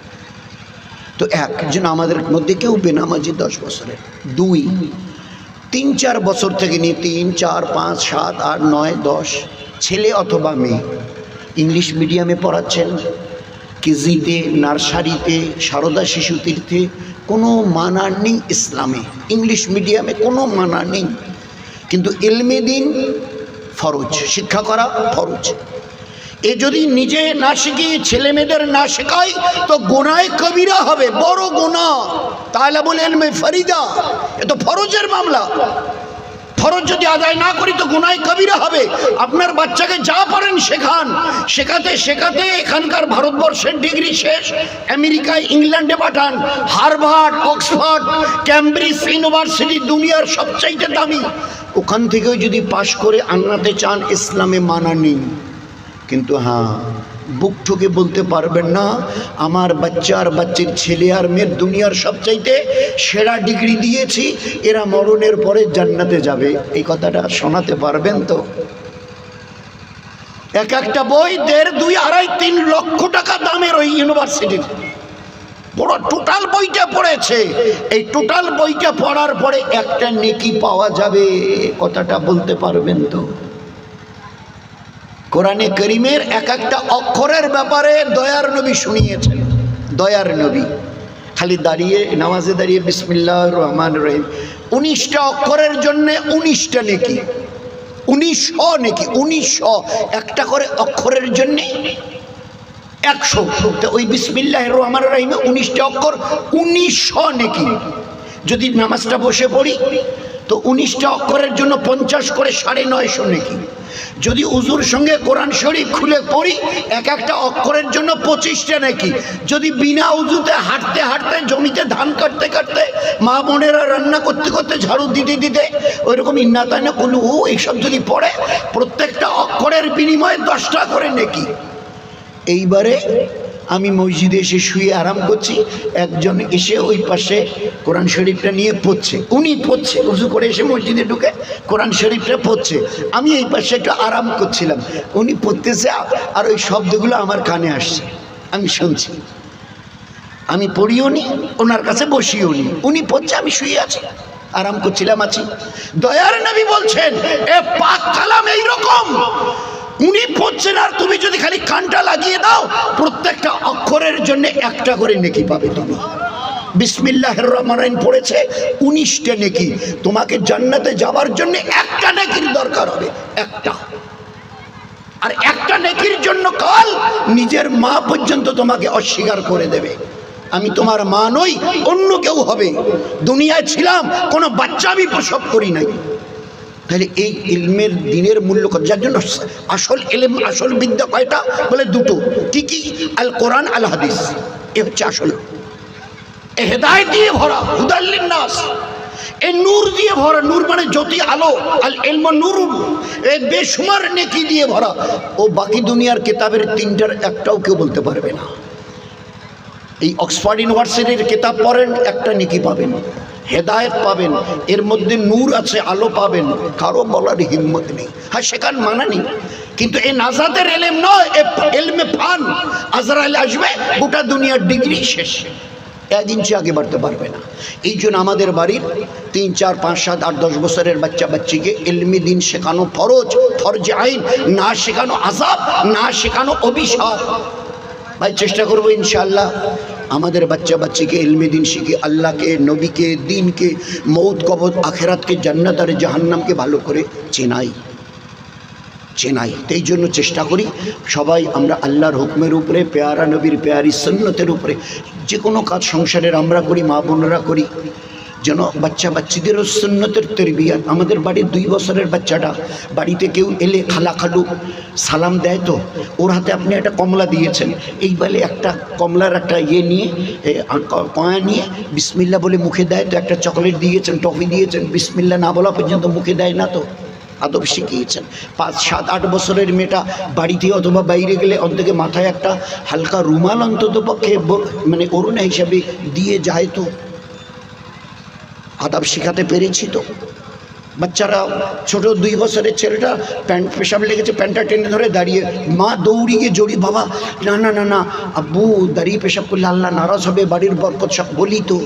তো একজন আমাদের মধ্যে কেউ বেনামাজি ১০ বছরের, ২, ৩-৪ বছর থেকে নিয়ে ৩, ৪, ৫, ৭, ৮, ৯, ১০ ছেলে অথবা মেয়ে ইংলিশ মিডিয়ামে পড়াচ্ছেন, কেজিতে, নার্সারিতে, সারদা শিশু তীর্থে, কোনো মানা নেই ইসলামে, ইংলিশ মিডিয়ামে কোনো মানা নেই, কিন্তু ইলমে দিন ফরজ, শিক্ষা করা ফরজ। এ যদি নিজে না শিখি, ছেলে মেয়েদের না শেখায়, তো গুনাহে কবিরা হবে, বড় গুনাহ। তালাবুল ইলমে ফরিদা, এ তো ফরজের মামলা, ফরজ যদি আদায় না করি তো গুনাহে কবিরা হবে। আপনার বাচ্চাকে যা পারেন শেখান, শেখাতে শেখাতে এখানকার ভারতবর্ষের ডিগ্রি শেষ, আমেরিকায়, ইংল্যান্ডে পাঠান, হার্ভার্ড, অক্সফোর্ড, ক্যামব্রিজ ইউনিভার্সিটি দুনিয়ার সবচাইতে দামি, ওখান থেকেও যদি পাশ করে আনাতে চান, ইসলামে মানা নেই। কিন্তু হ্যাঁ, বুক ঠুকে বলতে পারবেন না আমার বাচ্চা আর বাচ্চার ছেলে আর মেয়ের দুনিয়ার সবচাইতে সেরা ডিগ্রি দিয়েছি, এরা মরণের পরে জান্নাতে যাবে, এই কথাটা শোনাতে পারবেন তো? এক একটা বই ১.৫, ২, ২.৫, ৩ লক্ষ টাকা দামের ওই ইউনিভার্সিটির, পুরো টোটাল বইটা পড়েছে। এই টোটাল বইটা পড়ার পরে একটা নেকি পাওয়া যাবে, কথাটা বলতে পারবেন তো? কোরআনে করিমের এক একটা অক্ষরের ব্যাপারে দয়ার নবী শুনিয়েছেন, দয়ার নবী খালি দাঁড়িয়ে নামাজে দাঁড়িয়ে বিসমিল্লাহির রহমানির রহিম ১৯টা অক্ষরের জন্য ১৯টা নেকি, ১৯০০ নেকি, ১৯০০ একটা করে অক্ষরের জন্য ১০০। তো ওই বিসমিল্লাহির রহমানির রহিমে ১৯টা অক্ষর, ১৯০০ নেকি। যদি নামাজটা বসে পড়ি তো ১৯টা অক্ষরের জন্য 50 করে ৯৫০ নেকি। যদি উজুর সঙ্গে কোরআন শরীফ খুলে পড়ি এক একটা অক্ষরের জন্য 25টা নাকি। যদি বিনা উজুতে হাঁটতে হাঁটতে জমিতে ধান কাটতে কাটতে মা বোনেরা রান্না করতে করতে ঝাড়ু দিতে দিতে ওইরকম ইন্নাতায়না কুলু এইসব যদি পড়ে প্রত্যেকটা অক্ষরের বিনিময়ে 10টা করে নাকি। এইবারে আমি মসজিদে এসে শুয়ে আরাম করছি, একজন এসে ওই পাশে কোরআন শরীফটা নিয়ে পড়ছে, উনি পড়ছে উজু করে এসে মসজিদে ঢুকে কোরআন শরীফটা পড়ছে, আমি এই পাশে একটু আরাম করছিলাম, উনি পড়তেছে আর ওই শব্দগুলো আমার কানে আসছে, আমি শুনছি। আমি পড়িও নি, ওনার কাছে বসিও নি, উনি পড়ছে আমি শুয়ে আছি আরাম করছিলাম আছি। দয়ার নবী বলছেন এ পাক কালাম এইরকম, উনি পড়ছেন আর তুমি যদি খালি কানটা লাগিয়ে দাও প্রত্যেকটা অক্ষরের জন্য একটা করে নেকি পাবে। তুমি বিসমিল্লাহির রহমানির রহিম পড়েছে 19টা নেকি, তোমাকে জান্নাতে যাওয়ার জন্য একটা নেকির দরকার হবে, একটা। আর একটা নেকির জন্য কাল নিজের মা পর্যন্ত তোমাকে অস্বীকার করে দেবে, আমি তোমার মা নই অন্য কেউ হবে, দুনিয়ায় ছিলাম কোনো বাচ্চা আমি প্রসব করি নাই। তাহলে এই ইলমের দিনের মূল্য কত, যার জন্য আসল ইলম আসল বিদ্যা কয়টা বলে দুটো, কি কি? আল কোরআন আল হাদিস, এ হচ্ছে আসল, এ হেদায়েত দিয়ে ভরা হুদাল লিন্নাস। এই নূর দিয়ে ভরা, নূর মানে জ্যোতি, আলো, আল ইলমু নূরুন, এই বেশুমার নেকি দিয়ে ভরা। ও বাকি দুনিয়ার কিতাবের তিনটার একটাও কেউ বলতে পারবে না। এই অক্সফোর্ড ইউনিভার্সিটির কিতাব পড়েন, একটা নেকি পাবেন, হেদায়েত পাবেন, এর মধ্যে নূর আছে, আলো পাবেন, কারো বলার হিম্মত নেই। হ্যাঁ, সেখান মানা নেই, কিন্তু এই নাজাতের এলেম নয়, এলমে ফান। আজরাইল আসবে, গোটা দুনিয়ার ডিগ্রি শেষ, 1 ইঞ্চি আগে বাড়তে পারবে না। এই জন্য আমাদের বাড়ির 3, 4, 5, 7, 8, 10 বছরের বাচ্চা বাচ্চিকে ইলমি দিন শেখানো ফরজ, ফরজে আইন, না শেখানো আযাব, না শেখানো অভিশাপ। ভাই চেষ্টা করবো ইনশাআল্লাহ আমাদের বাচ্চা বাচ্চিকে ইলমি দিন শিখে আল্লাহকে, নবীকে, দিনকে, মৌত, কবর, আখেরাতকে, জান্নাত আর জাহান্নামকে ভালো করে চেনাই। এই জন্য চেষ্টা করি সবাই আমরা আল্লাহর হুকুমের উপরে, পেয়ারা নবীর পেয়ারি সুন্নতের উপরে যে কোনো কাজ সংসারের আমরা করি, মা বোনেরা করি, যেন বাচ্চা বাচ্চিদেরও সুন্নতের তরবিয়ত। আমাদের বাড়ির 2 বছরের বাচ্চাটা, বাড়িতে কেউ এলে খালা খালু সালাম দেয়, তো ওর হাতে আপনি একটা কমলা দিয়েছেন, এই বলে একটা কমলার একটা নিয়ে কয়া নিয়ে বিসমিল্লা বলে মুখে দেয়, তো একটা চকলেট দিয়েছেন, টফি দিয়েছেন, বিসমিল্লা না বলা পর্যন্ত মুখে দেয় না, তো আদব শিখিয়েছেন। 5, 7, 8 বছরের মেয়েটা বাড়িতে অথবা বাইরে গেলে অন্তকে মাথায় একটা হালকা রুমাল অন্তত পক্ষে মানে অরুণা হিসাবে দিয়ে যায়, তো আদব শেখাতে পেরেছি। তো বাচ্চারা ছোট 2 বছরের ছেলেটা প্যান্ট পেশাব লেগেছে, প্যান্টটা টেনে ধরে দাঁড়িয়ে, মা দৌড়ি গিয়ে জড়ি, বাবা না না না না আব্বু দাঁড়িয়ে পেশাব করলে আল্লাহ নারাজ হবে, বাড়ির বরকত সব বলি। তো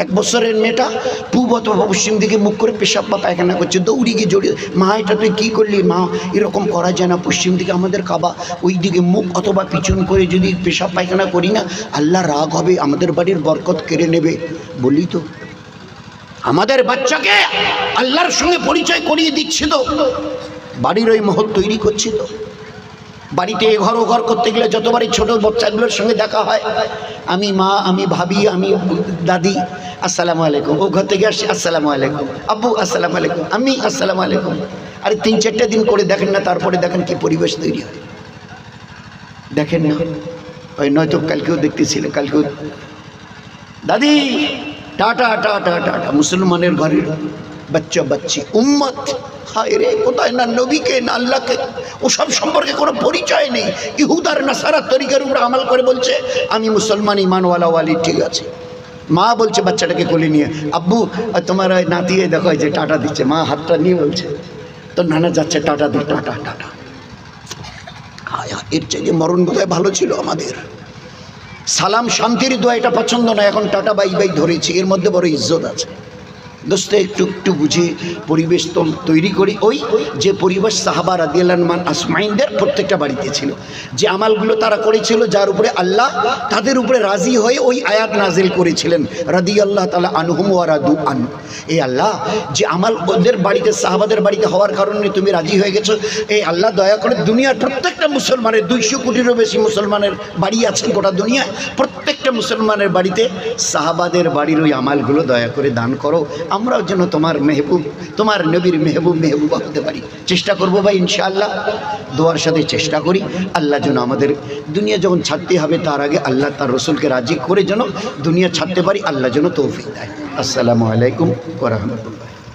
1 বছরের মেয়েটা পূব অথবা পশ্চিম দিকে মুখ করে পেশাব বা পায়খানা করছে, দৌড়ি গিয়ে জড়িয়ে, মা এটা তুই কী করলি? মা এরকম করা যায় না, পশ্চিম দিকে আমাদের কাবা, ওই দিকে মুখ অথবা পিছন করে যদি পেশাব পায়খানা করি না আল্লাহ রাগ হবে, আমাদের বাড়ির বরকত কেড়ে নেবে। বলি তো আমাদের বাচ্চাকে আল্লাহর সঙ্গে পরিচয় করিয়ে দিচ্ছি, তো বাড়ির ওই মহল তৈরি করছি। তো বাড়িতে ঘর ও ঘর করতে গেলে যতবারই ছোট বাচ্চাগুলোর সঙ্গে দেখা হয়, আমি মা, আমি ভাবি, আমি দাদি, আসসালামু আলাইকুম, ও ঘর থেকে আসছি আসসালামু আলাইকুম, আব্বু আসসালামু আলাইকুম, আমি আসসালামু আলাইকুম। আরে 3-4টা দিন করে দেখেন না, তারপরে দেখেন কি পরিবেশ তৈরি হয়, দেখেন না? ওই নয়তো কালকেও দেখতেছিলেন, কালকেও দাদি টাটা টাটা টাটা, মুসলমানের ঘরের বাচ্চা বাচ্চি উম্মত, হায় রে, কোথায় না নবীকে না আল্লাহকে, ওসব সম্পর্কে কোনো পরিচয় নেই। ইহুদার নাসারার তরিকার উপরে আমল করে বলছে আমি মুসলমান, ইমানওয়ালা ওয়ালি, ঠিক আছে। মা বলছে বাচ্চাটাকে কোলে নিয়ে, আব্বু তোমার ওই নাতি দেখো যে টাটা দিচ্ছে, মা হাতটা নিয়ে বলছে, তো নানা যাচ্ছে টাটা দি, টাটা টাটা। হায়, এর চাইতে মরণ বোধহয় ভালো ছিল আমাদের। সালাম শান্তির দোয়া, এটা পছন্দ না, এখন টাটা বাই বাই ধরেছি, এর মধ্যে বড় ইজ্জত আছে। দোস্ত একটু একটু বুঝে পরিবেশ তো তৈরি করি। ওই যে পরিবেশ সাহাবা রাদিয়াল্লাহু আনহুম আসমাইনদের প্রত্যেকটা বাড়িতে ছিল, যে আমালগুলো তারা করেছিল, যার উপরে আল্লাহ তাদের উপরে রাজি হয়ে ওই আয়াত নাজিল করেছিলেন, রাদিয়াল্লাহু তাআলা আনহুম ওয়া রাদু আন। এই আল্লাহ যে আমাল ওদের বাড়িতে, সাহাবাদের বাড়িতে হওয়ার কারণে তুমি রাজি হয়ে গেছো, এই আল্লাহ দয়া করে দুনিয়ার প্রত্যেকটা মুসলমানের, 200 কোটিরও বেশি মুসলমানের বাড়ি আছেন গোটা দুনিয়ায়, প্রত্যেকটা মুসলমানের বাড়িতে সাহাবাদের বাড়ির ওই আমালগুলো দয়া করে দান করো, আমরাও যেন তোমার মেহবুব, তোমার নবীর মেহবুবা হতে পারি। চেষ্টা করবো ভাই ইনশাআল্লাহ, দোয়ার সাথে চেষ্টা করি আল্লাহ যেন আমাদের দুনিয়া যখন ছাড়তে হবে তার আগে আল্লাহ তার রসুলকে রাজি করে যেন দুনিয়া ছাড়তে পারি, আল্লাহ যেন তৌফিক দেয়। আসসালামু আলাইকুম ওয়া রাহমাতুল্লাহ।